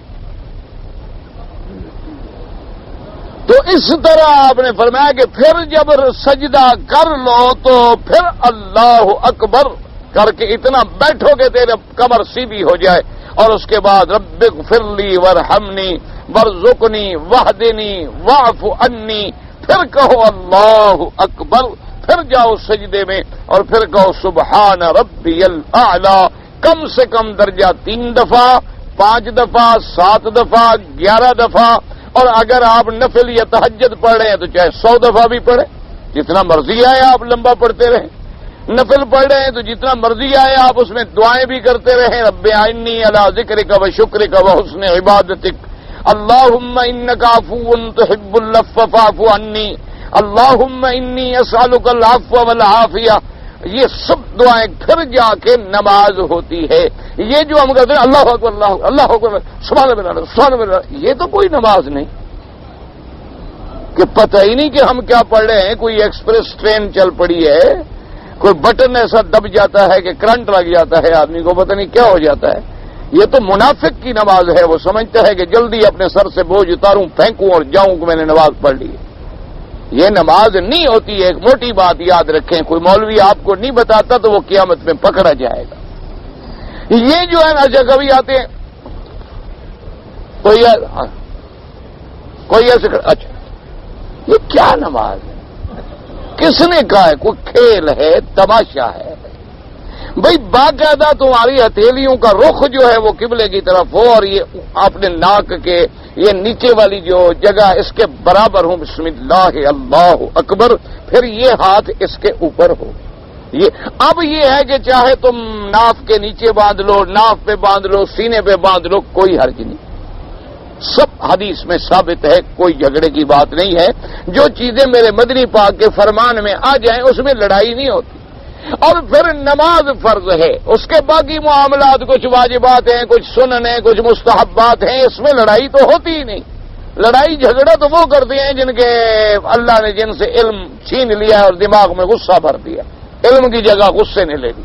تو اس طرح آپ نے فرمایا کہ پھر جب سجدہ کر لو تو پھر اللہ اکبر کر کے اتنا بیٹھو کہ تیرے کمر سیدھی ہو جائے، اور اس کے بعد رب اغفر لی وارحمنی وارزقنی واہدنی واعف عنی. پھر کہو اللہ اکبر، پھر جاؤ سجدے میں اور پھر کہو سبحان ربی الاعلی. کم سے کم درجہ 3 دفعہ، 5 دفعہ، 7 دفعہ، 11 دفعہ. اور اگر آپ نفل یا تہجد پڑھ رہے ہیں تو چاہے 100 دفعہ بھی پڑھیں، جتنا مرضی آئے آپ لمبا پڑھتے رہیں. نفل پڑھ رہے ہیں تو جتنا مرضی آئے آپ اس میں دعائیں بھی کرتے رہیں. رب اعنی علی ذکرک و شکرک و حسن عبادتک، اللہم انک عفو تحب العفو فاعف عنی، اللہم انی اسألک العفو والعافیہ. یہ سب دعائیں پھر جا کے نماز ہوتی ہے. یہ جو ہم کہتے ہیں اللہ اکبر اللہ اکبر سبحان اللہ سبحان اللہ، یہ تو کوئی نماز نہیں کہ پتہ ہی نہیں کہ ہم کیا پڑھ رہے ہیں. کوئی ایکسپریس ٹرین چل پڑی ہے، کوئی بٹن ایسا دب جاتا ہے کہ کرنٹ لگ جاتا ہے، آدمی کو پتہ نہیں کیا ہو جاتا ہے. یہ تو منافق کی نماز ہے. وہ سمجھتا ہے کہ جلدی اپنے سر سے بوجھ اتاروں، پھینکوں اور جاؤں کہ میں نے نماز پڑھ لی. یہ نماز نہیں ہوتی ہے. ایک موٹی بات یاد رکھیں، کوئی مولوی آپ کو نہیں بتاتا تو وہ قیامت میں پکڑا جائے گا. یہ جو ہے نا کبھی آتے ہیں کوئی ایسے اچھا یہ کیا نماز ہے؟ کس نے کہا ہے؟ کوئی کھیل ہے، تماشا ہے؟ بھئی باقاعدہ تمہاری ہتھیلیوں کا رخ جو ہے وہ قبلے کی طرف ہو، اور یہ اپنے ناک کے یہ نیچے والی جو جگہ اس کے برابر ہوں، بسم اللہ اللہ اکبر، پھر یہ ہاتھ اس کے اوپر ہو. اب یہ ہے کہ چاہے تم ناف کے نیچے باندھ لو، ناف پہ باندھ لو، سینے پہ باندھ لو، کوئی حرج نہیں. سب حدیث میں ثابت ہے، کوئی جھگڑے کی بات نہیں ہے. جو چیزیں میرے مدنی پاک کے فرمان میں آ جائیں اس میں لڑائی نہیں ہوتی. اور پھر نماز فرض ہے، اس کے باقی معاملات کچھ واجبات ہیں، کچھ سنن ہیں، کچھ مستحبات ہیں، اس میں لڑائی تو ہوتی ہی نہیں. لڑائی جھگڑا تو وہ کرتے ہیں جن کے اللہ نے جن سے علم چھین لیا ہے اور دماغ میں غصہ بھر دیا، علم کی جگہ غصے نے لے لی.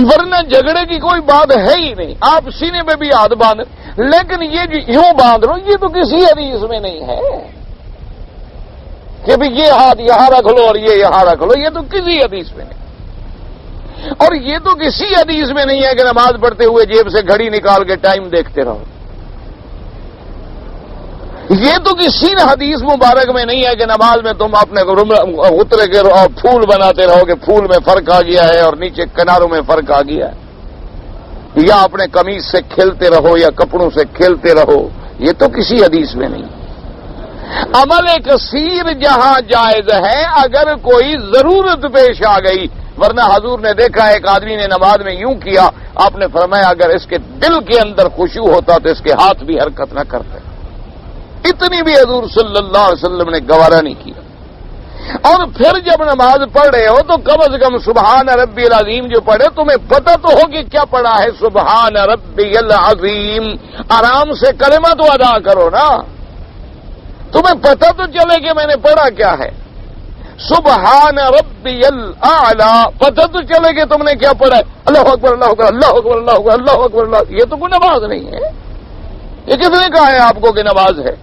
ورنہ جھگڑے کی کوئی بات ہے ہی نہیں. آپ سینے پہ بھی ہاتھ باندھ، لیکن یہ جو یوں باندھ لو، یہ تو کسی حدیث میں نہیں ہے کہ بھی یہ ہاتھ یہاں رکھ لو اور یہ یہاں رکھ لو. یہ تو کسی حدیث میں نہیں. اور یہ تو کسی حدیث میں نہیں ہے کہ نماز پڑھتے ہوئے جیب سے گھڑی نکال کے ٹائم دیکھتے رہو. یہ تو کسی حدیث مبارک میں نہیں ہے کہ نماز میں تم اپنے اترے کے پھول بناتے رہو کہ پھول میں فرق آ گیا ہے اور نیچے کناروں میں فرق آ گیا ہے، یا اپنے قمیض سے کھیلتے رہو یا کپڑوں سے کھیلتے رہو. یہ تو کسی حدیث میں نہیں. عمل کثیر جہاں جائز ہے اگر کوئی ضرورت پیش آ گئی. ورنہ حضور نے دیکھا ایک آدمی نے نماز میں یوں کیا، آپ نے فرمایا اگر اس کے دل کے اندر خشوع ہوتا تو اس کے ہاتھ بھی حرکت نہ کرتے. اتنی بھی حضور صلی اللہ علیہ وسلم نے گوارا نہیں کیا. اور پھر جب نماز پڑھ رہے ہو تو کم از کم سبحان ربی العظیم جو پڑھے تمہیں پتہ تو ہو کہ کیا پڑھا ہے. سبحان ربی العظیم آرام سے کلمہ تو ادا کرو نا, تمہیں پتہ تو چلے کہ میں نے پڑھا کیا ہے. سبحان ربی الاعلی پتہ تو چلے کہ تم نے کیا پڑھا ہے. اللہ اکبر اللہ اکبر اللہ اکبر اللہ اکبر اللہ اکبر اللہ. یہ تو کوئی نماز نہیں ہے. یہ کس نے کہا ہے آپ کو کہ نماز ہے؟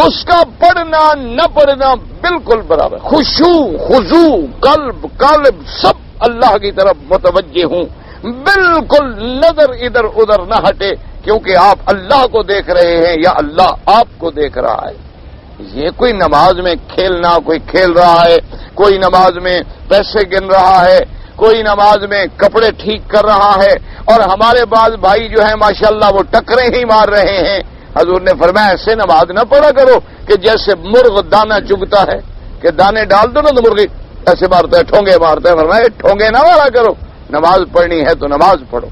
اس کا پڑھنا نہ پڑھنا بالکل برابر. خضوع قلب سب اللہ کی طرف متوجہ ہوں, بالکل نظر ادھر ادھر نہ ہٹے, کیونکہ آپ اللہ کو دیکھ رہے ہیں یا اللہ آپ کو دیکھ رہا ہے. یہ کوئی نماز میں کھیلنا, کوئی کھیل رہا ہے, کوئی نماز میں پیسے گن رہا ہے, کوئی نماز میں کپڑے ٹھیک کر رہا ہے, اور ہمارے بعض بھائی جو ہیں ماشاءاللہ وہ ٹکریں ہی مار رہے ہیں. حضور نے فرمایا ایسے نماز نہ پڑھا کرو کہ جیسے مرغ دانہ چگتا ہے کہ دانے ڈال دو نا تو مرغی ایسے مارتا ہے, ٹھونگے مارتا ہے. فرمایا ٹھونگے نہ مارا کرو, نماز پڑھنی ہے تو نماز پڑھو.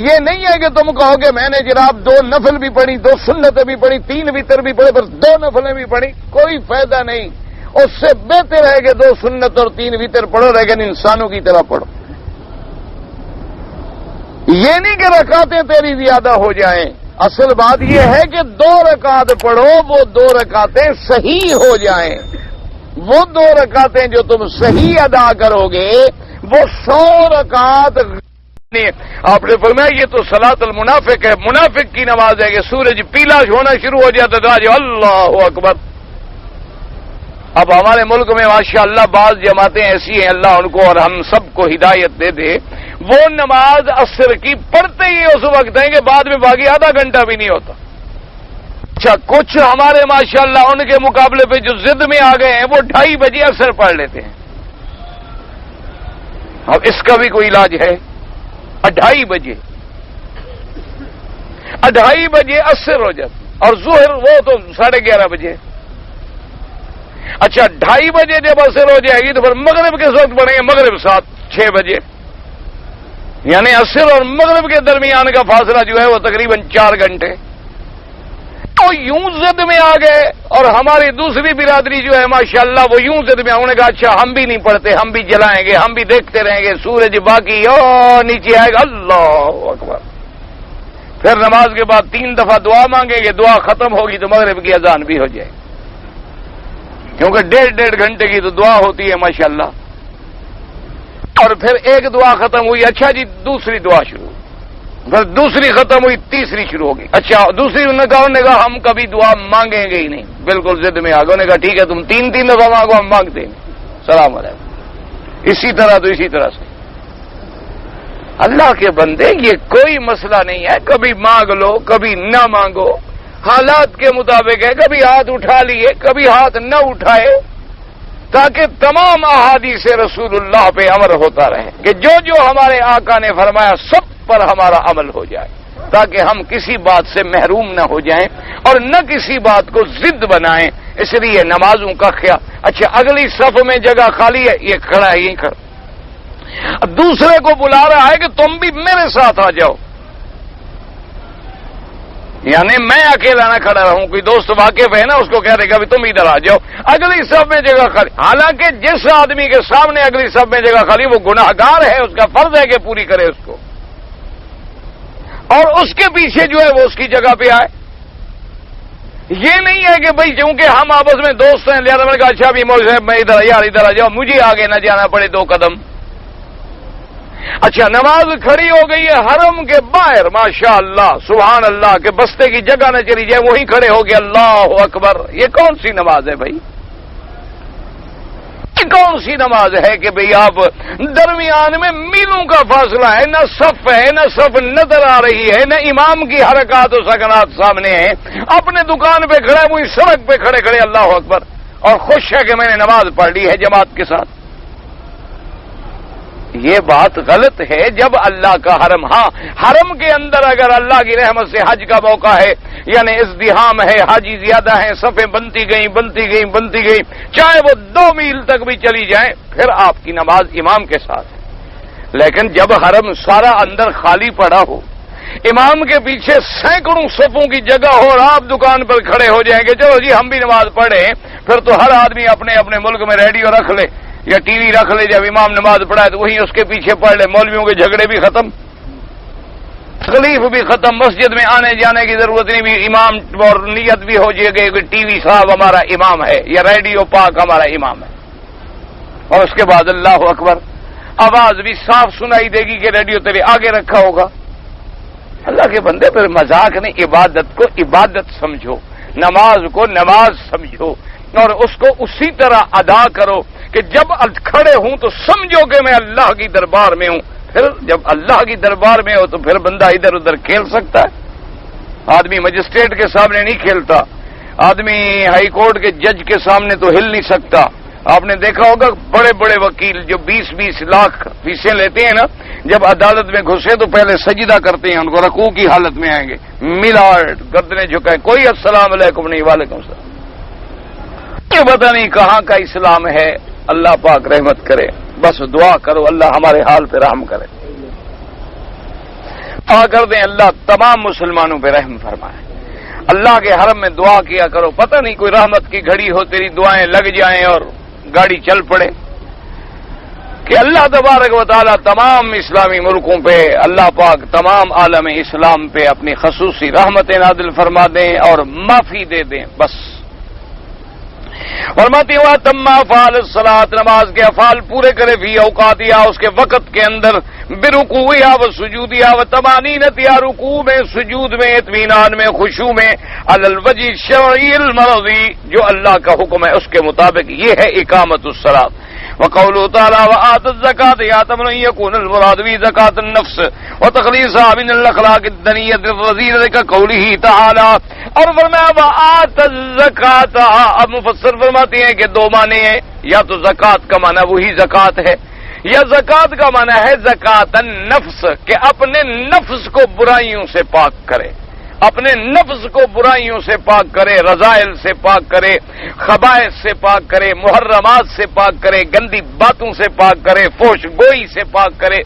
یہ نہیں ہے کہ تم کہو کہ میں نے جناب 2 نفل بھی پڑھی, 2 سنتیں بھی پڑھی, 3 وتر بھی پڑھے, بس 2 نفلیں بھی پڑھی. کوئی فائدہ نہیں. اس سے بہتر ہے کہ 2 سنت اور 3 وتر پڑھو, لیکن انسانوں کی طرح پڑھو. یہ نہیں کہ رکعتیں تیری زیادہ ہو جائیں. اصل بات یہ ہے کہ 2 رکعت پڑھو, وہ 2 رکعتیں صحیح ہو جائیں. وہ 2 رکعتیں جو تم صحیح ادا کرو گے وہ 100 رکعت. آپ نے فرمایا یہ تو صلاۃ المنافق ہے. منافق کی نماز ہے کہ سورج پیلا ہونا شروع ہو جاتا تو آج اللہ اکبر. اب ہمارے ملک میں ماشاءاللہ بعض جماعتیں ایسی ہیں, اللہ ان کو اور ہم سب کو ہدایت دے دے, وہ نماز عصر کی پڑھتے ہی اس وقت ہیں کہ بعد میں باقی آدھا گھنٹہ بھی نہیں ہوتا. اچھا کچھ ہمارے ماشاءاللہ ان کے مقابلے پہ جو ضد میں آ گئے ہیں وہ 2:30 بجے عصر پڑھ لیتے ہیں. اب اس کا بھی کوئی علاج ہے؟ 2:30 بجے 2:30 بجے عصر ہو جاتی, اور ظہر وہ تو 11:30 بجے. اچھا 2:30 بجے جب عصر ہو جائے گی تو پھر مغرب کس وقت پڑھیں گے؟ مغرب 6 بجے. یعنی عصر اور مغرب کے درمیان کا فاصلہ جو ہے وہ تقریباً 4 گھنٹے. تو یوں ضد میں آ گئے, اور ہماری دوسری برادری جو ہے ماشاءاللہ وہ یوں ضد میں. انہوں نے کہا اچھا ہم بھی نہیں پڑھتے, ہم بھی جلائیں گے, ہم بھی دیکھتے رہیں گے سورج باقی اور نیچے آئے گا اللہ اکبر. پھر نماز کے بعد 3 دفعہ دعا مانگیں گے, دعا ختم ہوگی تو مغرب کی اذان بھی ہو جائے, کیونکہ 1.5 گھنٹے کی تو دعا ہوتی ہے ماشاءاللہ. اور پھر ایک دعا ختم ہوئی, اچھا جی دوسری دعا شروع, پھر دوسری ختم ہوئی, تیسری شروع ہوگی. اچھا دوسری انہوں نے کہا ہم کبھی دعا مانگیں گے ہی نہیں, بالکل ضد میں آ گئے. انہوں نے کہا ٹھیک ہے تم 3 دفعہ مانگو, ہم مانگتے ہیں. سلام علیکم. اسی طرح تو اسی طرح سے اللہ کے بندے یہ کوئی مسئلہ نہیں ہے, کبھی مانگ لو کبھی نہ مانگو, حالات کے مطابق ہے. کبھی ہاتھ اٹھا لیے کبھی ہاتھ نہ اٹھائے, تاکہ تمام احادیث رسول اللہ پہ عمل ہوتا رہے, کہ جو ہمارے آقا نے فرمایا سب پر ہمارا عمل ہو جائے, تاکہ ہم کسی بات سے محروم نہ ہو جائیں اور نہ کسی بات کو ضد بنائیں. اس لیے نمازوں کا خیال. اچھا اگلی صف میں جگہ خالی ہے, یہ کھڑا ہے, یہیں کھڑا. دوسرے کو بلا رہا ہے کہ تم بھی میرے ساتھ آ جاؤ, یعنی میں اکیلا نہ کھڑا رہوں. کوئی دوست واقف ہے نا, اس کو کہہ دے گا تم ادھر آ جاؤ, اگلی صف میں جگہ خالی. حالانکہ جس آدمی کے سامنے اگلی صف میں جگہ خالی وہ گناہ گار ہے, اس کا فرض ہے کہ پوری کرے اس کو, اور اس کے پیچھے جو ہے وہ اس کی جگہ پہ آئے. یہ نہیں ہے کہ بھئی چونکہ ہم آپس میں دوست ہیں لہذا میں نے کہا اچھا بھی مول صاحب میں ادھر آ جاؤ, مجھے آگے نہ جانا پڑے 2 قدم. اچھا نماز کھڑی ہو گئی ہے حرم کے باہر, ماشاءاللہ سبحان اللہ, کہ بستے کی جگہ نہ چلی جائے, وہیں کھڑے ہو گئے اللہ اکبر. یہ کون سی نماز ہے بھائی؟ یہ کون سی نماز ہے کہ بھئی آپ درمیان میں میلوں کا فاصلہ ہے, نہ صف ہے, نہ صف نظر آ رہی ہے, نہ امام کی حرکات و سکنات سامنے ہیں, اپنے دکان پہ کھڑا ہے, وہیں سڑک پہ کھڑے کھڑے اللہ اکبر, اور خوش ہے کہ میں نے نماز پڑھ لی ہے جماعت کے ساتھ. یہ بات غلط ہے. جب اللہ کا حرم, ہاں حرم کے اندر اگر اللہ کی رحمت سے حج کا موقع ہے, یعنی ازدحام ہے, حاجی زیادہ ہیں, صفیں بنتی گئیں, چاہے وہ 2 میل تک بھی چلی جائیں, پھر آپ کی نماز امام کے ساتھ ہے. لیکن جب حرم سارا اندر خالی پڑا ہو, امام کے پیچھے سینکڑوں صفوں کی جگہ ہو اور آپ دکان پر کھڑے ہو جائیں گے چلو جی ہم بھی نماز پڑھیں، پھر تو ہر آدمی اپنے اپنے ملک میں ریڈیو رکھ لے یا ٹی وی رکھ لے، جب امام نماز پڑھائے تو وہیں اس کے پیچھے پڑھ لے، مولویوں کے جھگڑے بھی ختم، تکلیف بھی ختم، مسجد میں آنے جانے کی ضرورت نہیں، بھی امام اور نیت بھی ہو جائے گی کہ ٹی وی صاحب ہمارا امام ہے یا ریڈیو پاک ہمارا امام ہے، اور اس کے بعد اللہ اکبر آواز بھی صاف سنائی دے گی کہ ریڈیو تیرے آگے رکھا ہوگا۔ اللہ کے بندے پھر مذاق نہیں، عبادت کو عبادت سمجھو، نماز کو نماز سمجھو اور اس کو اسی طرح ادا کرو کہ جب کھڑے ہوں تو سمجھو کہ میں اللہ کی دربار میں ہوں، پھر جب اللہ کی دربار میں ہو تو پھر بندہ ادھر ادھر کھیل سکتا ہے؟ آدمی مجسٹریٹ کے سامنے نہیں کھیلتا، آدمی ہائی کورٹ کے جج کے سامنے تو ہل نہیں سکتا۔ آپ نے دیکھا ہوگا بڑے بڑے وکیل جو 20-20 لاکھ فیسیں لیتے ہیں نا، جب عدالت میں گھسے تو پہلے سجدہ کرتے ہیں، ان کو رکوع کی حالت میں آئیں گے، میلارڈ گردنیں جھکائیں، کوئی السلام علیکم نہیں، وعلیکم السلام۔ یہ پتہ نہیں کہاں کا اسلام ہے، اللہ پاک رحمت کرے، بس دعا کرو اللہ ہمارے حال پہ رحم کرے، دعا کر دیں اللہ تمام مسلمانوں پہ رحم فرمائے، اللہ کے حرم میں دعا کیا کرو، پتہ نہیں کوئی رحمت کی گھڑی ہو تیری دعائیں لگ جائیں اور گاڑی چل پڑے، کہ اللہ تبارک و تعالی تمام اسلامی ملکوں پہ، اللہ پاک تمام عالم اسلام پہ اپنی خصوصی رحمتیں نازل فرما دیں اور معافی دے دیں، بس۔ فرماتی ہوا تم افعال الصلاۃ، نماز کے افعال پورے کرے فی اوقاتیا، اس کے وقت کے اندر، برکوعیا و سجودیا و طمانینتیا، رکوع میں، سجود میں، اطمینان میں، خشوع میں، علی الوجہ الشرعی المرضی، جو اللہ کا حکم ہے اس کے مطابق، یہ ہے اقامت الصلاۃ۔ وقوله تعالی وآت الزکاۃ یحتمل ان یکون المراد بہ زکاۃ النفس وتخلیصها من الاخلاق الدنیۃ الرذیلۃ كقوله تعالی، اور فرمایا وآت الزکاۃ، اب مفسر فرماتے ہیں کہ دو معنی ہیں، یا تو زکات کا معنی وہی زکات ہے، یا زکات کا معنی ہے زکات النفس، کہ اپنے نفس کو برائیوں سے پاک کرے، اپنے نفس کو برائیوں سے پاک کرے، رذائل سے پاک کرے، خبائث سے پاک کرے، محرمات سے پاک کرے، گندی باتوں سے پاک کرے، فحش گوئی سے پاک کرے،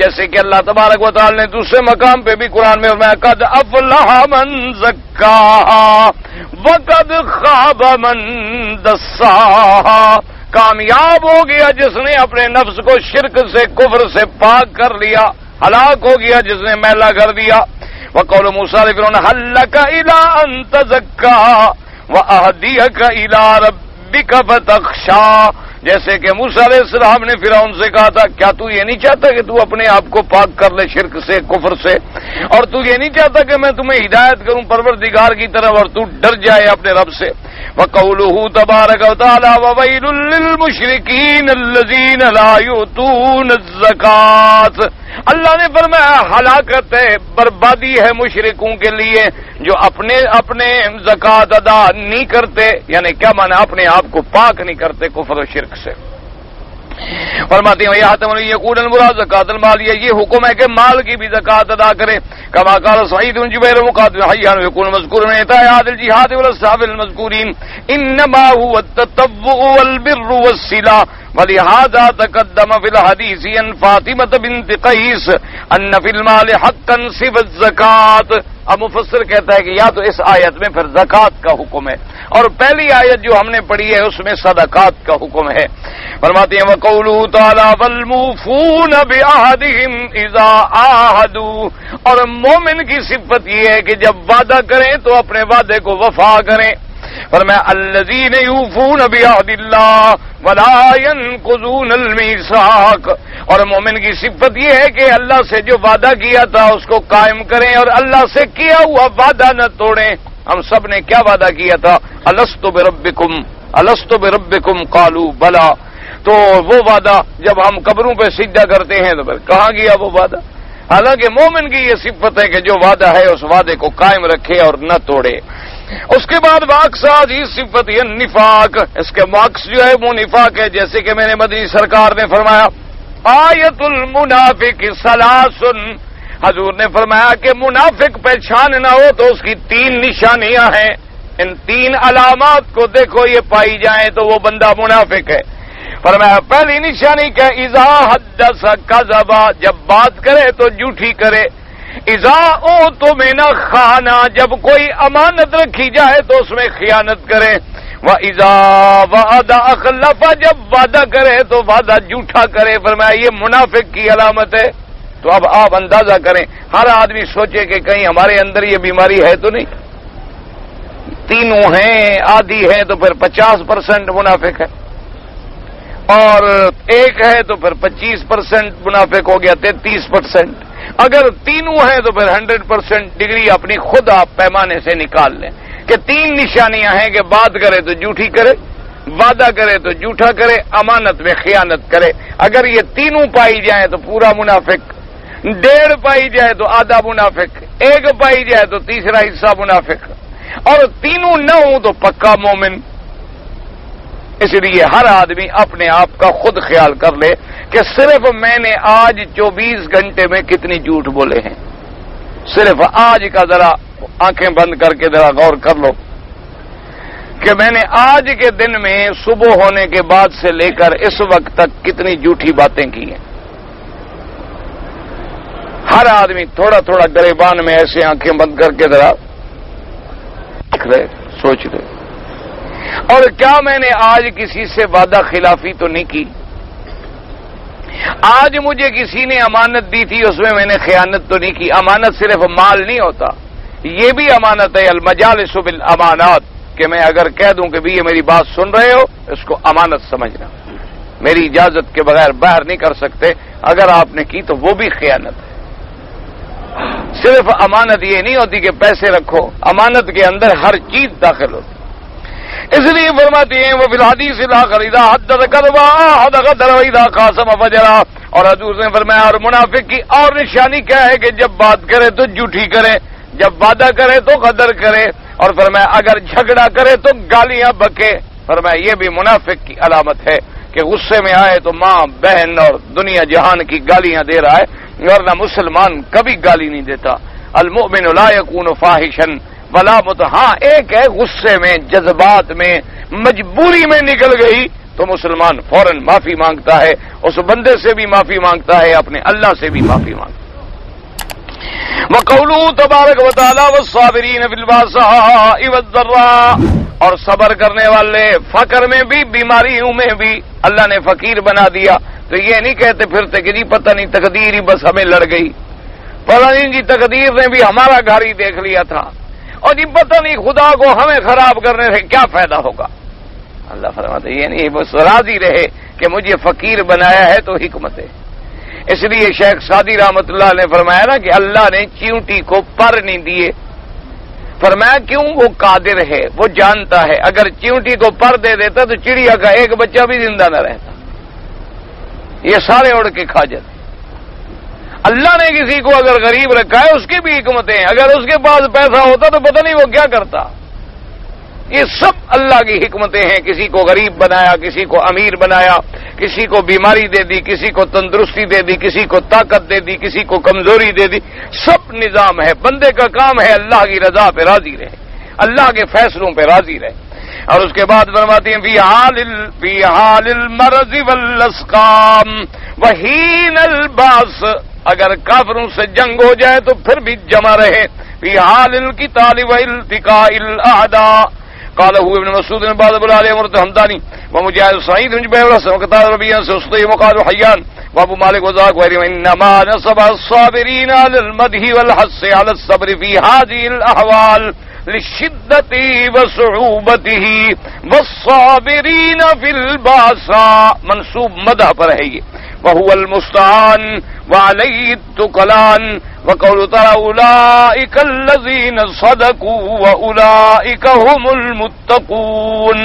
جیسے کہ اللہ تبارک و تعالی نے دوسرے مقام پہ بھی قرآن میں فرمایا قد افلح من زکاہا وقد خاب من دساہا، کامیاب ہو گیا جس نے اپنے نفس کو شرک سے، کفر سے پاک کر لیا، ہلاک ہو گیا جس نے میلا کر دیا۔ وقول موسیٰ لفرعون هل لك إلى أن تزكى وأهديك إلى ربك فتخشى، جیسے کہ موسیٰ علیہ السلام نے فرعون سے کہا تھا کیا تو یہ نہیں چاہتا کہ تو اپنے آپ کو پاک کر لے شرک سے، کفر سے، اور تو یہ نہیں چاہتا کہ میں تمہیں ہدایت کروں پروردگار کی طرف اور تو ڈر جائے اپنے رب سے۔ وقوله تبارک وتعالی وویل للمشرکین الذین لا یؤتون الزکاۃ، اللہ نے فرمایا ہلاکت ہے، بربادی ہے مشرکوں کے لیے جو اپنے زکات ادا نہیں کرتے، یعنی کیا معنی اپنے آپ کو پاک نہیں کرتے کفر و شرک سے۔ فرماتے ہیں یحتمل یکون المراد زکات المال، یہ حکم ہے کہ مال کی بھی زکات ادا کرے، کما قال سعید بن جبیر مقاتل حیان یکون مذکور من عطاء الجہاد والاصحاب المذکورین انما هو التطوع والبر والصلہ، ولہذا تقدم فی الحدیث عن فاطمہ بنت قیس ان فی المال حقا سوى الزکات۔ اب مفسر کہتا ہے کہ یا تو اس آیت میں پھر زکات کا حکم ہے، اور پہلی آیت جو ہم نے پڑھی ہے اس میں صدقات کا حکم ہے۔ فرماتے ہیں وقوله تعالی والموفون بعہدہم اذا عاہدوا، اور مومن کی صفت یہ ہے کہ جب وعدہ کریں تو اپنے وعدے کو وفا کریں۔ فرمایا الذین یوفون بعہد اللہ ولا ینقضون المیثاق، اور مومن کی صفت یہ ہے کہ اللہ سے جو وعدہ کیا تھا اس کو قائم کریں اور اللہ سے کیا ہوا وعدہ نہ توڑیں۔ ہم سب نے کیا وعدہ کیا تھا؟ الست بربکم الست بربکم قالوا بلا، تو وہ وعدہ جب ہم قبروں پہ سجدہ کرتے ہیں تو پھر کہاں گیا وہ وعدہ؟ حالانکہ مومن کی یہ صفت ہے کہ جو وعدہ ہے اس وعدے کو قائم رکھے اور نہ توڑے۔ اس کے بعد واقع عزیز صفت یہ نفاق، اس کے واقع جو ہے وہ نفاق ہے، جیسے کہ میں نے مدنی سرکار نے فرمایا آیت المنافق ثلاث، حضور نے فرمایا کہ منافق پہچان نہ ہو تو اس کی 3 نشانیاں ہیں، ان 3 علامات کو دیکھو یہ پائی جائیں تو وہ بندہ منافق ہے۔ فرمایا پہلی نشانی کہ اذا حدث کذب، جب بات کرے تو جھوٹی کرے، اذا اؤتمن خانا، جب کوئی امانت رکھی جائے تو اس میں خیانت کرے، وَإِذَا وَعَدَ أَخْلَفَ، جب وعدہ کرے تو وعدہ جھوٹا کرے۔ فرمایا یہ منافق کی علامت ہے۔ تو اب آپ اندازہ کریں، ہر آدمی سوچے کہ کہیں ہمارے اندر یہ بیماری ہے تو نہیں، تینوں ہیں آدھی ہے تو پھر 50% منافق ہے، اور ایک ہے تو پھر 25% منافق ہو گیا، 33%۔ اگر تینوں ہیں تو پھر 100% ڈگری اپنی خود آپ پیمانے سے نکال لیں کہ 3 نشانیاں ہیں کہ بات کرے تو جھوٹی کرے، وعدہ کرے تو جھوٹا کرے، امانت میں خیانت کرے۔ اگر یہ تینوں پائی جائیں تو پورا منافق، 1.5 پائی جائے تو آدھا منافق، 1 پائی جائے تو تیسرا حصہ منافق، اور تینوں نہ ہوں تو پکا مومن۔ اس لیے ہر آدمی اپنے آپ کا خود خیال کر لے کہ صرف میں نے آج 24 گھنٹے میں کتنی جھوٹ بولے ہیں، صرف آج کا ذرا آنکھیں بند کر کے ذرا غور کر لو کہ میں نے آج کے دن میں صبح ہونے کے بعد سے لے کر اس وقت تک کتنی جھوٹی باتیں کی ہیں۔ ہر آدمی تھوڑا تھوڑا گریبان میں ایسے آنکھیں بند کر کے ذرا دیکھ رہے، سوچ رہے، اور کیا میں نے آج کسی سے وعدہ خلافی تو نہیں کی؟ آج مجھے کسی نے امانت دی تھی، اس میں نے خیانت تو نہیں کی؟ امانت صرف مال نہیں ہوتا، یہ بھی امانت ہے، المجالس بالامانات، کہ میں اگر کہہ دوں کہ بھی یہ میری بات سن رہے ہو، اس کو امانت سمجھنا، میری اجازت کے بغیر باہر نہیں کر سکتے، اگر آپ نے کی تو وہ بھی خیانت ہے۔ صرف امانت یہ نہیں ہوتی کہ پیسے رکھو، امانت کے اندر ہر چیز داخل ہوتی۔ اس لیے فرماتے ہیں وہ بالحدیث الاخر اذا حدث كذب وعهد غدر واذا خاصم فجر، اور حضور نے فرمایا اور منافق کی اور نشانی کیا ہے کہ جب بات کرے تو جھوٹی کرے، جب وعدہ کرے تو غدر کرے، اور فرمایا اگر جھگڑا کرے تو گالیاں بکے۔ فرمایا یہ بھی منافق کی علامت ہے کہ غصے میں آئے تو ماں بہن اور دنیا جہان کی گالیاں دے رہا ہے، ورنہ مسلمان کبھی گالی نہیں دیتا۔ المؤمن لا يكون فاحشا ولا ہاں ایک ہے غصے میں، جذبات میں، مجبوری میں نکل گئی تو مسلمان فوراً معافی مانگتا ہے، اس بندے سے بھی معافی مانگتا ہے، اپنے اللہ سے بھی معافی مانگتا ہے۔ وَقَوْلُهُ تَبَارَكَ وَتَعَالَى وَالصَّابِرِينَ فِي الْبَأْسَاءِ وَالضَّرَّاءِ، اور صبر کرنے والے فقر میں بھی بیماریوں میں بھی۔ اللہ نے فقیر بنا دیا تو یہ نہیں کہتے پھرتے کہ جی پتہ نہیں تقدیر ہی بس ہمیں لڑ گئی، پتہ نہیں جی تقدیر نے بھی ہمارا گھر ہی دیکھ لیا تھا، اور جی پتہ نہیں خدا کو ہمیں خراب کرنے سے کیا فائدہ ہوگا۔ اللہ فرماتے یہ نہیں، بس راضی رہے کہ مجھے فقیر بنایا ہے تو حکمت ہے۔ اس لیے شیخ سعدی رحمت اللہ نے فرمایا نا کہ اللہ نے چیونٹی کو پر نہیں دیے، فرمایا کیوں؟ وہ قادر ہے، وہ جانتا ہے، اگر چیونٹی کو پر دے دیتا تو چڑیا کا ایک بچہ بھی زندہ نہ رہتا، یہ سارے اڑ کے کھا جاتے۔ اللہ نے کسی کو اگر غریب رکھا ہے اس کی بھی حکمتیں ہیں، اگر اس کے پاس پیسہ ہوتا تو پتہ نہیں وہ کیا کرتا۔ یہ سب اللہ کی حکمتیں ہیں، کسی کو غریب بنایا، کسی کو امیر بنایا، کسی کو بیماری دے دی، کسی کو تندرستی دے دی، کسی کو طاقت دے دی، کسی کو کمزوری دے دی، سب نظام ہے۔ بندے کا کام ہے اللہ کی رضا پہ راضی رہے، اللہ کے فیصلوں پہ راضی رہے۔ اور اس کے بعد فرماتے ہیں فی حال المرض والاسقام وحین الباس، اگر کافروں سے جنگ ہو جائے تو پھر بھی جمع رہے۔ فی حال القتال والتقاء الاعداء، قاله ابن مسعود بن بعض العلي مرت حمداني ومجاهد سعيد بن جبير وقتال ربيعا سسطي وقال حيان وابو مالك وذاك وغيرهم، انما نصب الصابرين على المدح والحث على الصبر في هذه الاحوال للشدة وصعوبته والصابرين في الباساء، منصوب مدح پر ہے یہ، وهو المستعان وعليه التكلان، وقول تعالى اولئك الذين صدقوا واولئك هم المتقون،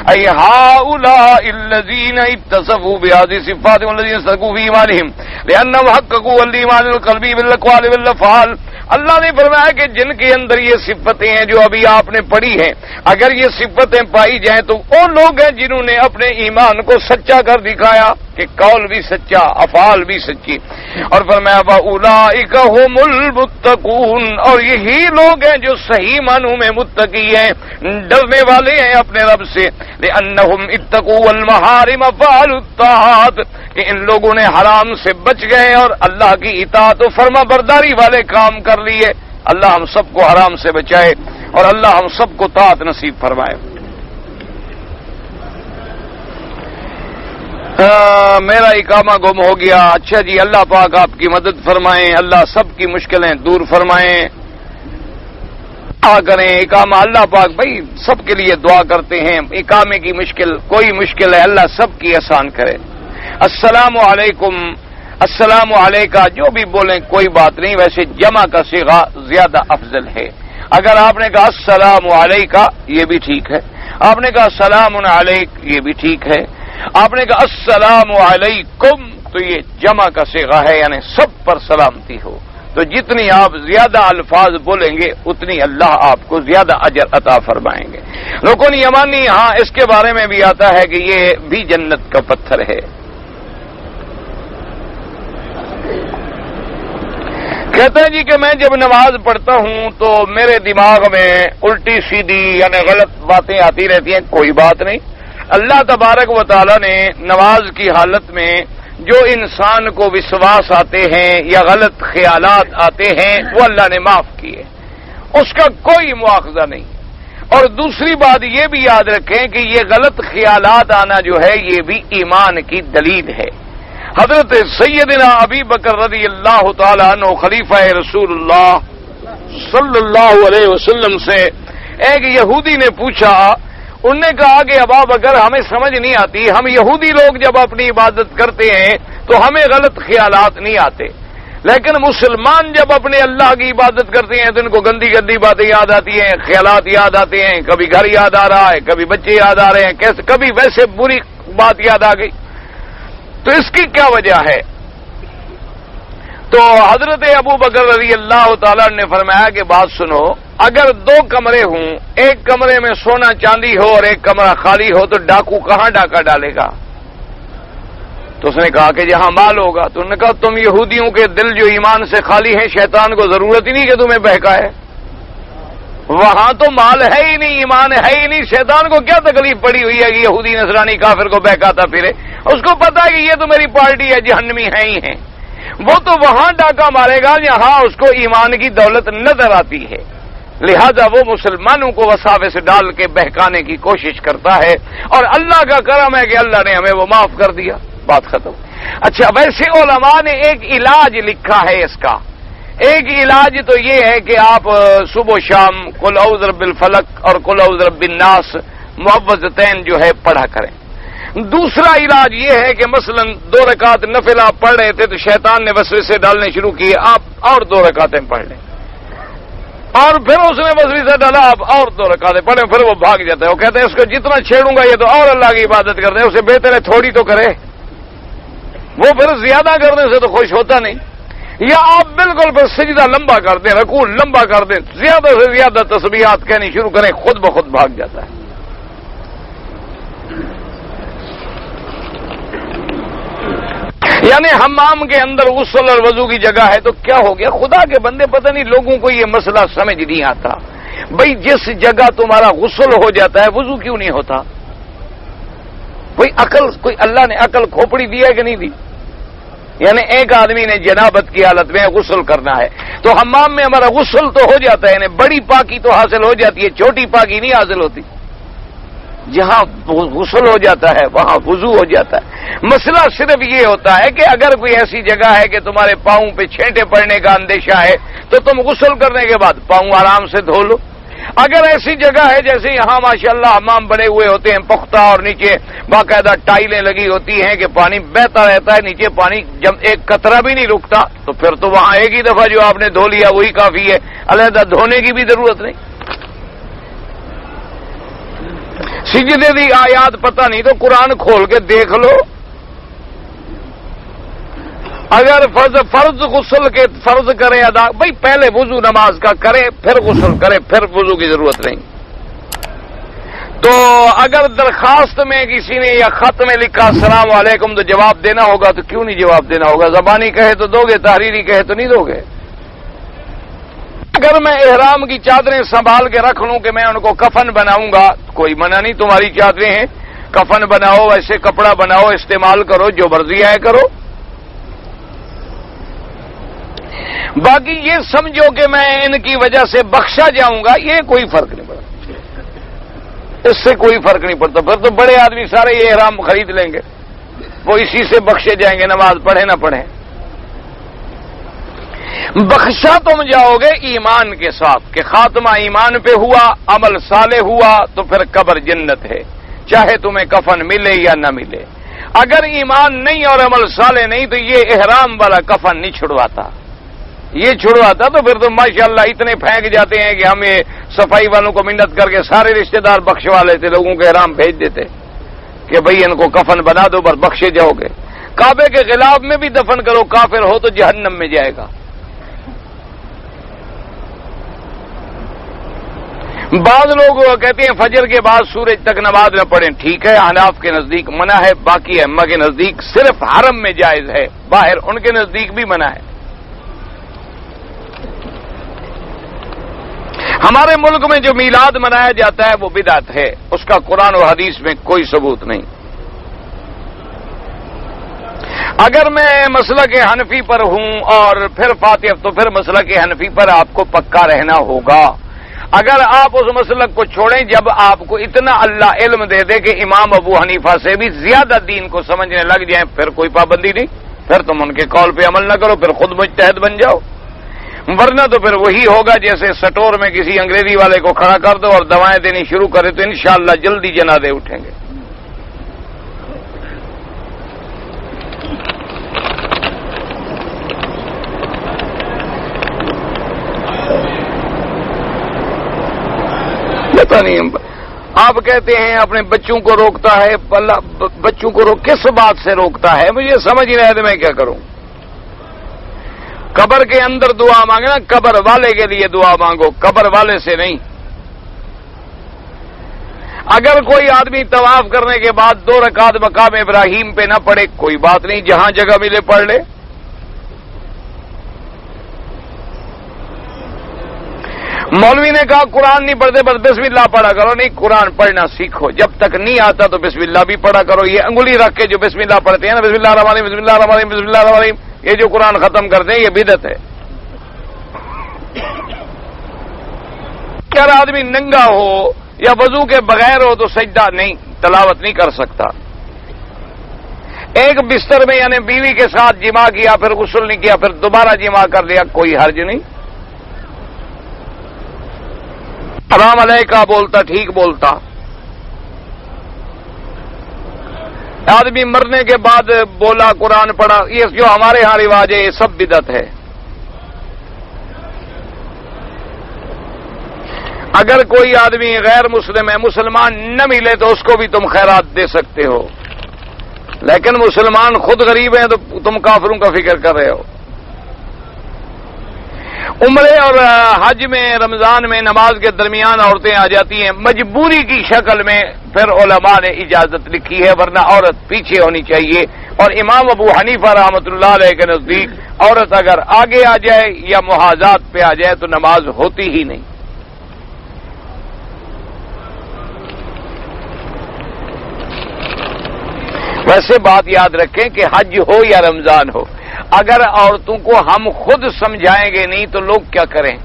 اي هؤلاء الذين اتصفوا بهذه الصفات والذين صدقوا في ايمانهم لانهم حققوا الايمان القلبي بالاقوال والافعال۔ اللہ نے فرمایا کہ جن کے اندر یہ صفتیں ہیں جو ابھی آپ نے پڑھی ہیں، اگر یہ صفتیں پائی جائیں تو وہ لوگ ہیں جنہوں نے اپنے ایمان کو سچا کر دکھایا۔ کہ قول بھی سچا، افعال بھی سچی. اور فرمایا وَأُولَئِكَ هُمُ الْمُتَّقُونَ، اور یہی لوگ ہیں جو صحیح معنوں میں متقی ہیں، ڈرنے والے ہیں اپنے رب سے. لِأَنَّهُمْ اتَّقُوا الْمَحَارِمَ فَعَلُوا الطَّاعَاتِ، کہ ان لوگوں نے حرام سے بچ گئے اور اللہ کی اطاعت و فرما برداری والے کام کر لیے. اللہ ہم سب کو حرام سے بچائے اور اللہ ہم سب کو طاعت نصیب فرمائے. میرا اقامہ گم ہو گیا. اچھا جی، اللہ پاک آپ کی مدد فرمائیں، اللہ سب کی مشکلیں دور فرمائیں. کریں اقامہ، اللہ پاک بھائی سب کے لیے دعا کرتے ہیں. اقامے کی مشکل کوئی مشکل ہے، اللہ سب کی آسان کرے. السلام علیکم، السلام علیکہ، جو بھی بولیں کوئی بات نہیں. ویسے جمع کا صیغہ زیادہ افضل ہے. اگر آپ نے کہا السلام علیکہ یہ بھی ٹھیک ہے، آپ نے کہا السلام علیک یہ بھی ٹھیک ہے، آپ نے کہا السلام علیکم تو یہ جمع کا صیغہ ہے، یعنی سب پر سلامتی ہو. تو جتنی آپ زیادہ الفاظ بولیں گے اتنی اللہ آپ کو زیادہ اجر عطا فرمائیں گے. رکن یمانی، ہاں اس کے بارے میں بھی آتا ہے کہ یہ بھی جنت کا پتھر ہے. کہتے ہیں جی کہ میں جب نماز پڑھتا ہوں تو میرے دماغ میں الٹی سیدھی یعنی غلط باتیں آتی رہتی ہیں. کوئی بات نہیں، اللہ تبارک و تعالی نے نماز کی حالت میں جو انسان کو وسواس آتے ہیں یا غلط خیالات آتے ہیں وہ اللہ نے معاف کیے، اس کا کوئی مواخذہ نہیں. اور دوسری بات یہ بھی یاد رکھیں کہ یہ غلط خیالات آنا جو ہے یہ بھی ایمان کی دلیل ہے. حضرت سیدنا ابی بکر رضی اللہ تعالی عنہ خلیفہ رسول اللہ صلی اللہ علیہ وسلم سے ایک یہودی نے پوچھا. انہوں نے کہا کہ ابا بکر ہمیں سمجھ نہیں آتی، ہم یہودی لوگ جب اپنی عبادت کرتے ہیں تو ہمیں غلط خیالات نہیں آتے، لیکن مسلمان جب اپنے اللہ کی عبادت کرتے ہیں تو ان کو گندی گندی باتیں یاد آتی ہیں، خیالات یاد آتے ہیں. کبھی گھر یاد آ رہا ہے، کبھی بچے یاد آ رہے ہیں، کیسے کبھی ویسے بری بات یاد آ گئی. تو اس کی کیا وجہ ہے؟ تو حضرت ابو بکر رضی اللہ تعالیٰ نے فرمایا کہ بات سنو، اگر دو کمرے ہوں، ایک کمرے میں سونا چاندی ہو اور ایک کمرہ خالی ہو تو ڈاکو کہاں ڈاکہ ڈالے گا؟ تو اس نے کہا کہ جہاں مال ہوگا. تو انہوں نے کہا تم یہودیوں کے دل جو ایمان سے خالی ہیں، شیطان کو ضرورت ہی نہیں کہ تمہیں بہکائے، وہاں تو مال ہے ہی نہیں، ایمان ہے ہی نہیں، شیطان کو کیا تکلیف پڑی ہوئی ہے کہ یہودی نصرانی کافر کو بہکاتا پھرے؟ اس کو پتا ہے کہ یہ تو میری پارٹی ہے، جہنمی ہے ہی ہیں. وہ تو وہاں ڈاکہ مارے گا جہاں اس کو ایمان کی دولت نظر آتی ہے. لہذا وہ مسلمانوں کو وساوس ڈال کے بہکانے کی کوشش کرتا ہے، اور اللہ کا کرم ہے کہ اللہ نے ہمیں وہ معاف کر دیا. بات ختم. اچھا، ویسے علماء نے ایک علاج لکھا ہے اس کا. ایک علاج تو یہ ہے کہ آپ صبح و شام قل اعوذ برب الفلق اور قل اعوذ برب الناس معوذتین جو ہے پڑھا کریں. دوسرا علاج یہ ہے کہ مثلا 2 رکعت نفل آپ پڑھ رہے تھے تو شیطان نے وسوسے ڈالنے شروع کیے، آپ اور 2 رکعتیں پڑھ لیں، اور پھر اس نے وسوسہ ڈالا آپ اور 2 رکعتیں پڑھیں، پھر وہ بھاگ جاتا ہے. وہ کہتے ہیں اس کو جتنا چھیڑوں گا یہ تو اور اللہ کی عبادت کرتے ہیں، اسے بہتر ہے تھوڑی تو کرے. وہ پھر زیادہ کرنے سے تو خوش ہوتا نہیں. یا آپ بالکل پھر سجدہ لمبا کر دیں، رکوع لمبا کر دیں، زیادہ سے زیادہ تسبیحات کہنی شروع کریں، خود بخود بھاگ جاتا ہے. یعنی حمام کے اندر غسل اور وضو کی جگہ ہے تو کیا ہو گیا؟ خدا کے بندے پتہ نہیں لوگوں کو یہ مسئلہ سمجھ نہیں آتا. بھئی جس جگہ تمہارا غسل ہو جاتا ہے وضو کیوں نہیں ہوتا؟ کوئی اللہ نے عقل کھوپڑی دی ہے کہ نہیں دی؟ یعنی ایک آدمی نے جنابت کی حالت میں غسل کرنا ہے تو حمام میں ہمارا غسل تو ہو جاتا ہے، یعنی بڑی پاکی تو حاصل ہو جاتی ہے، چھوٹی پاکی نہیں حاصل ہوتی. جہاں غسل ہو جاتا ہے وہاں وضو ہو جاتا ہے. مسئلہ صرف یہ ہوتا ہے کہ اگر کوئی ایسی جگہ ہے کہ تمہارے پاؤں پہ چھینٹے پڑنے کا اندیشہ ہے تو تم غسل کرنے کے بعد پاؤں آرام سے دھو لو. اگر ایسی جگہ ہے جیسے یہاں ماشاءاللہ حمام بنے ہوئے ہوتے ہیں پختہ اور نیچے باقاعدہ ٹائلیں لگی ہوتی ہیں کہ پانی بہتا رہتا ہے، نیچے پانی جب ایک قطرہ بھی نہیں رکتا، تو پھر تو وہاں ایک ہی دفعہ جو آپ نے دھو لیا وہی کافی ہے، علیحدہ دھونے کی بھی ضرورت نہیں. سجدے دی آیات پتہ نہیں تو قرآن کھول کے دیکھ لو. اگر فرض غسل کے فرض کرے ادا، بھئی پہلے وضو نماز کا کرے پھر غسل کرے، پھر وضو کی ضرورت نہیں. تو اگر درخواست میں کسی نے یا خط میں لکھا السلام علیکم تو جواب دینا ہوگا، تو کیوں نہیں جواب دینا ہوگا؟ زبانی کہے تو دو گے، تحریری کہے تو نہیں دو گے؟ اگر میں احرام کی چادریں سنبھال کے رکھ لوں کہ میں ان کو کفن بناؤں گا، کوئی منع نہیں، تمہاری چادریں ہیں، کفن بناؤ، ایسے کپڑا بناؤ، استعمال کرو، جو مرضی ہے کرو۔ باقی یہ سمجھو کہ میں ان کی وجہ سے بخشا جاؤں گا، یہ کوئی فرق نہیں پڑتا، اس سے کوئی فرق نہیں پڑتا۔ پھر تو بڑے آدمی سارے یہ احرام خرید لیں گے، وہ اسی سے بخشے جائیں گے، نماز پڑھے نہ پڑھیں۔ بخشا تم جاؤ گے ایمان کے ساتھ کہ خاتمہ ایمان پہ ہوا، عمل صالح ہوا، تو پھر قبر جنت ہے، چاہے تمہیں کفن ملے یا نہ ملے۔ اگر ایمان نہیں اور عمل صالح نہیں تو یہ احرام والا کفن نہیں چھڑواتا، یہ چھڑواتا تو پھر تو ماشاءاللہ اتنے پھینک جاتے ہیں کہ ہم یہ صفائی والوں کو منت کر کے سارے رشتہ دار بخشوا لیتے، لوگوں کے احرام بھیج دیتے کہ بھئی ان کو کفن بنا دو، پر بخشے جاؤ گے۔ کعبے کے خلاف میں بھی دفن کرو، کافر ہو تو جہنم میں جائے گا۔ بعض لوگ کہتے ہیں فجر کے بعد سورج تک نماز نہ پڑھیں، ٹھیک ہے، احناف کے نزدیک منع ہے، باقی ائمہ کے نزدیک صرف حرم میں جائز ہے، باہر ان کے نزدیک بھی منع ہے۔ ہمارے ملک میں جو میلاد منایا جاتا ہے وہ بدعت ہے، اس کا قرآن و حدیث میں کوئی ثبوت نہیں۔ اگر میں مسلک حنفی پر ہوں اور پھر فاتح، تو پھر مسلک حنفی پر آپ کو پکا رہنا ہوگا۔ اگر آپ اس مسلک کو چھوڑیں جب آپ کو اتنا اللہ علم دے دے کہ امام ابو حنیفہ سے بھی زیادہ دین کو سمجھنے لگ جائیں، پھر کوئی پابندی نہیں، پھر تم ان کے قول پہ عمل نہ کرو، پھر خود مجتہد بن جاؤ۔ ورنہ تو پھر وہی ہوگا جیسے سٹور میں کسی انگریزی والے کو کھڑا کر دو اور دوائیں دینی شروع کرے تو انشاءاللہ جلدی جنازے اٹھیں گے۔ پتہ نہیں، آپ کہتے ہیں اپنے بچوں کو روکتا ہے، بچوں کو کس بات سے روکتا ہے؟ مجھے سمجھ نہیں آیا تو میں کیا کروں؟ قبر کے اندر دعا مانگنا، قبر والے کے لیے دعا مانگو، قبر والے سے نہیں۔ اگر کوئی آدمی طواف کرنے کے بعد 2 رکعت مقام ابراہیم پہ نہ پڑھے، کوئی بات نہیں، جہاں جگہ ملے پڑھ لے۔ مولوی نے کہا قرآن نہیں پڑھتے بس بسم اللہ پڑھا کرو، نہیں، قرآن پڑھنا سیکھو، جب تک نہیں آتا تو بسم اللہ بھی پڑھا کرو۔ یہ انگلی رکھ کے جو بسم اللہ پڑھتے ہیں نا، بسم اللہ الرحمن الرحیم، بسم اللہ الرحمن الرحیم، بسم اللہ الرحمن الرحیم، یہ جو قرآن ختم کرتے ہیں یہ بدعت ہے۔ اگر آدمی ننگا ہو یا وضو کے بغیر ہو تو سجدہ نہیں، تلاوت نہیں کر سکتا۔ ایک بستر میں یعنی بیوی کے ساتھ جماع کیا، پھر غسل نہیں کیا، پھر دوبارہ جماع کر لیا، کوئی حرج نہیں۔ السلام علیکم بولتا ٹھیک بولتا۔ آدمی مرنے کے بعد بولا، قرآن پڑھا، یہ جو ہمارے ہاں رواج ہے یہ سب بدعت ہے۔ اگر کوئی آدمی غیر مسلم ہے، مسلمان نہ ملے تو اس کو بھی تم خیرات دے سکتے ہو، لیکن مسلمان خود غریب ہیں تو تم کافروں کا فکر کر رہے ہو۔ عمرے اور حج میں رمضان میں نماز کے درمیان عورتیں آ جاتی ہیں مجبوری کی شکل میں، پھر علماء نے اجازت لکھی ہے، ورنہ عورت پیچھے ہونی چاہیے۔ اور امام ابو حنیفہ رحمۃ اللہ علیہ کے نزدیک عورت اگر آگے آ جائے یا محاذات پہ آ جائے تو نماز ہوتی ہی نہیں۔ ویسے بات یاد رکھیں کہ حج ہو یا رمضان ہو، اگر عورتوں کو ہم خود سمجھائیں گے نہیں تو لوگ کیا کریں؟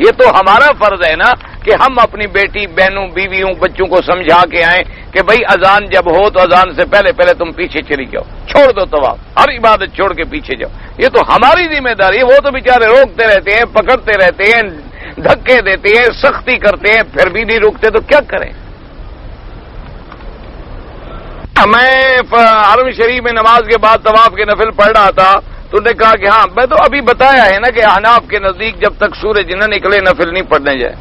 یہ تو ہمارا فرض ہے نا کہ ہم اپنی بیٹی، بہنوں، بیویوں، بچوں کو سمجھا کے آئیں کہ بھائی اذان جب ہو تو اذان سے پہلے تم پیچھے چلی جاؤ، چھوڑ دو طواف، ہر عبادت چھوڑ کے پیچھے جاؤ۔ یہ تو ہماری ذمہ داری ہے، وہ تو بیچارے روکتے رہتے ہیں، پکڑتے رہتے ہیں، دھکے دیتے ہیں، سختی کرتے ہیں، پھر بھی نہیں رکتے تو کیا کریں؟ میں حرم شریف میں نماز کے بعد طواف کے نفل پڑھ رہا تھا تو نے کہا کہ ہاں، میں تو ابھی بتایا ہے نا کہ احناف کے نزدیک جب تک سورج نہ نکلے نفل نہیں پڑھنے جائے۔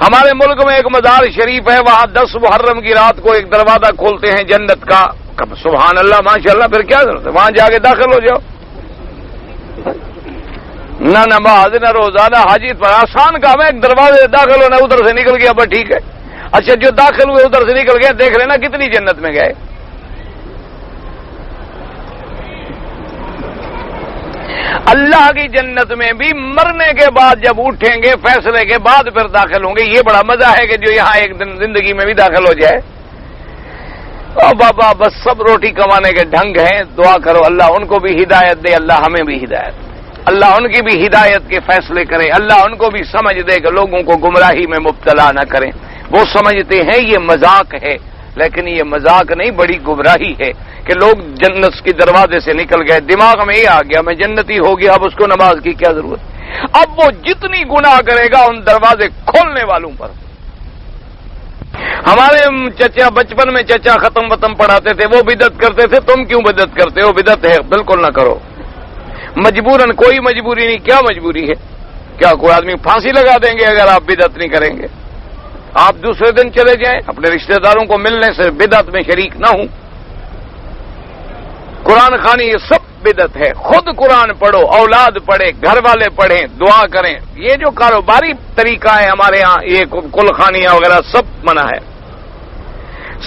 ہمارے ملک میں ایک مزار شریف ہے، وہاں 10 محرم کی رات کو ایک دروازہ کھولتے ہیں جنت کا، سبحان اللہ، ماشاء اللہ، پھر کیا ضرورت ہے، وہاں جا کے داخل ہو جاؤ۔ نہ نماز نہ روزہ نہ حج پر آسان کام ہے. ایک دروازے سے داخل ہونا, ادھر سے نکل گیا بس ٹھیک ہے. اچھا جو داخل ہوئے ادھر سے نکل گیا, دیکھ لینا کتنی جنت میں گئے. اللہ کی جنت میں بھی مرنے کے بعد جب اٹھیں گے فیصلے کے بعد پھر داخل ہوں گے. یہ بڑا مزہ ہے کہ جو یہاں ایک دن زندگی میں بھی داخل ہو جائے. او بابا بس سب روٹی کمانے کے ڈھنگ ہیں. دعا کرو اللہ ان کو بھی ہدایت دے, اللہ ہمیں بھی ہدایت, اللہ ان کی بھی ہدایت کے فیصلے کرے, اللہ ان کو بھی سمجھ دے کہ لوگوں کو گمراہی میں مبتلا نہ کریں. وہ سمجھتے ہیں یہ مذاق ہے, لیکن یہ مذاق نہیں, بڑی گمراہی ہے کہ لوگ جنت کے دروازے سے نکل گئے, دماغ میں یہ آ گیا میں جنتی ہو گیا, اب اس کو نماز کی کیا ضرورت. اب وہ جتنی گناہ کرے گا ان دروازے کھولنے والوں پر. ہمارے چچا بچپن میں چچا ختم وتم پڑھاتے تھے, وہ بدعت کرتے تھے, تم کیوں بدعت کرتے ہو؟ بدعت ہے, بالکل نہ کرو. مجبوراً, کوئی مجبوری نہیں. کیا مجبوری ہے؟ کیا کوئی آدمی پھانسی لگا دیں گے اگر آپ بدعت نہیں کریں گے؟ آپ دوسرے دن چلے جائیں اپنے رشتہ داروں کو ملنے سے, بدعت میں شریک نہ ہوں. قرآن خوانی یہ سب بدعت ہے. خود قرآن پڑھو, اولاد پڑھے, گھر والے پڑھیں, دعا کریں. یہ جو کاروباری طریقہ ہے ہمارے ہاں, یہ کل خانیاں وغیرہ سب منع ہے.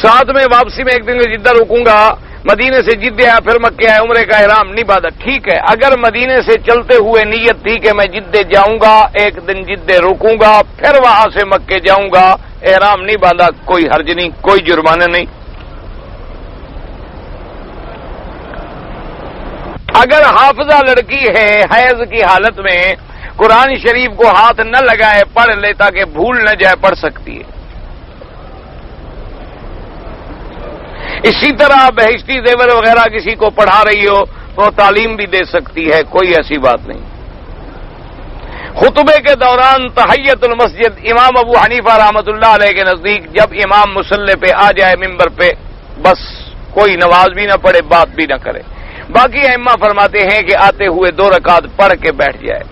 ساتھ میں واپسی میں ایک دن جدہ رکوں گا, مدینے سے جدہ آیا پھر مکہ آیا, عمرے کا احرام نہیں باندھا. ٹھیک ہے, اگر مدینے سے چلتے ہوئے نیت تھی کہ میں جدہ جاؤں گا, ایک دن جدہ رکوں گا, پھر وہاں سے مکے جاؤں گا, احرام نہیں باندھا, کوئی حرج نہیں, کوئی جرمانہ نہیں. اگر حافظہ لڑکی ہے حیض کی حالت میں قرآن شریف کو ہاتھ نہ لگائے, پڑھ لے تاکہ بھول نہ جائے, پڑھ سکتی ہے. اسی طرح بہشتی زیور وغیرہ کسی کو پڑھا رہی ہو تو تعلیم بھی دے سکتی ہے, کوئی ایسی بات نہیں. خطبے کے دوران تحیت المسجد, امام ابو حنیفہ رحمۃ اللہ علیہ کے نزدیک جب امام مصلی پہ آ جائے ممبر پہ, بس کوئی نماز بھی نہ پڑھے, بات بھی نہ کرے. باقی ائمہ فرماتے ہیں کہ آتے ہوئے 2 رکعت پڑھ کے بیٹھ جائے.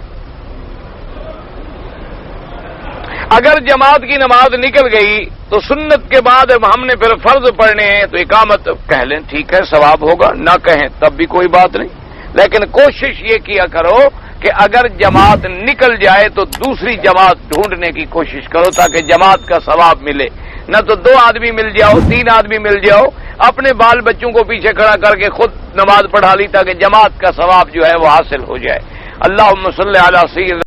اگر جماعت کی نماز نکل گئی تو سنت کے بعد ہم نے پھر فرض پڑھنے ہیں تو اقامت کہہ لیں, ٹھیک ہے ثواب ہوگا, نہ کہیں تب بھی کوئی بات نہیں. لیکن کوشش یہ کیا کرو کہ اگر جماعت نکل جائے تو دوسری جماعت ڈھونڈنے کی کوشش کرو تاکہ جماعت کا ثواب ملے. نہ تو 2 آدمی مل جاؤ, 3 آدمی مل جاؤ, اپنے بال بچوں کو پیچھے کھڑا کر کے خود نماز پڑھا لی تاکہ جماعت کا ثواب جو ہے وہ حاصل ہو جائے. اللہم صلی علی سیدنا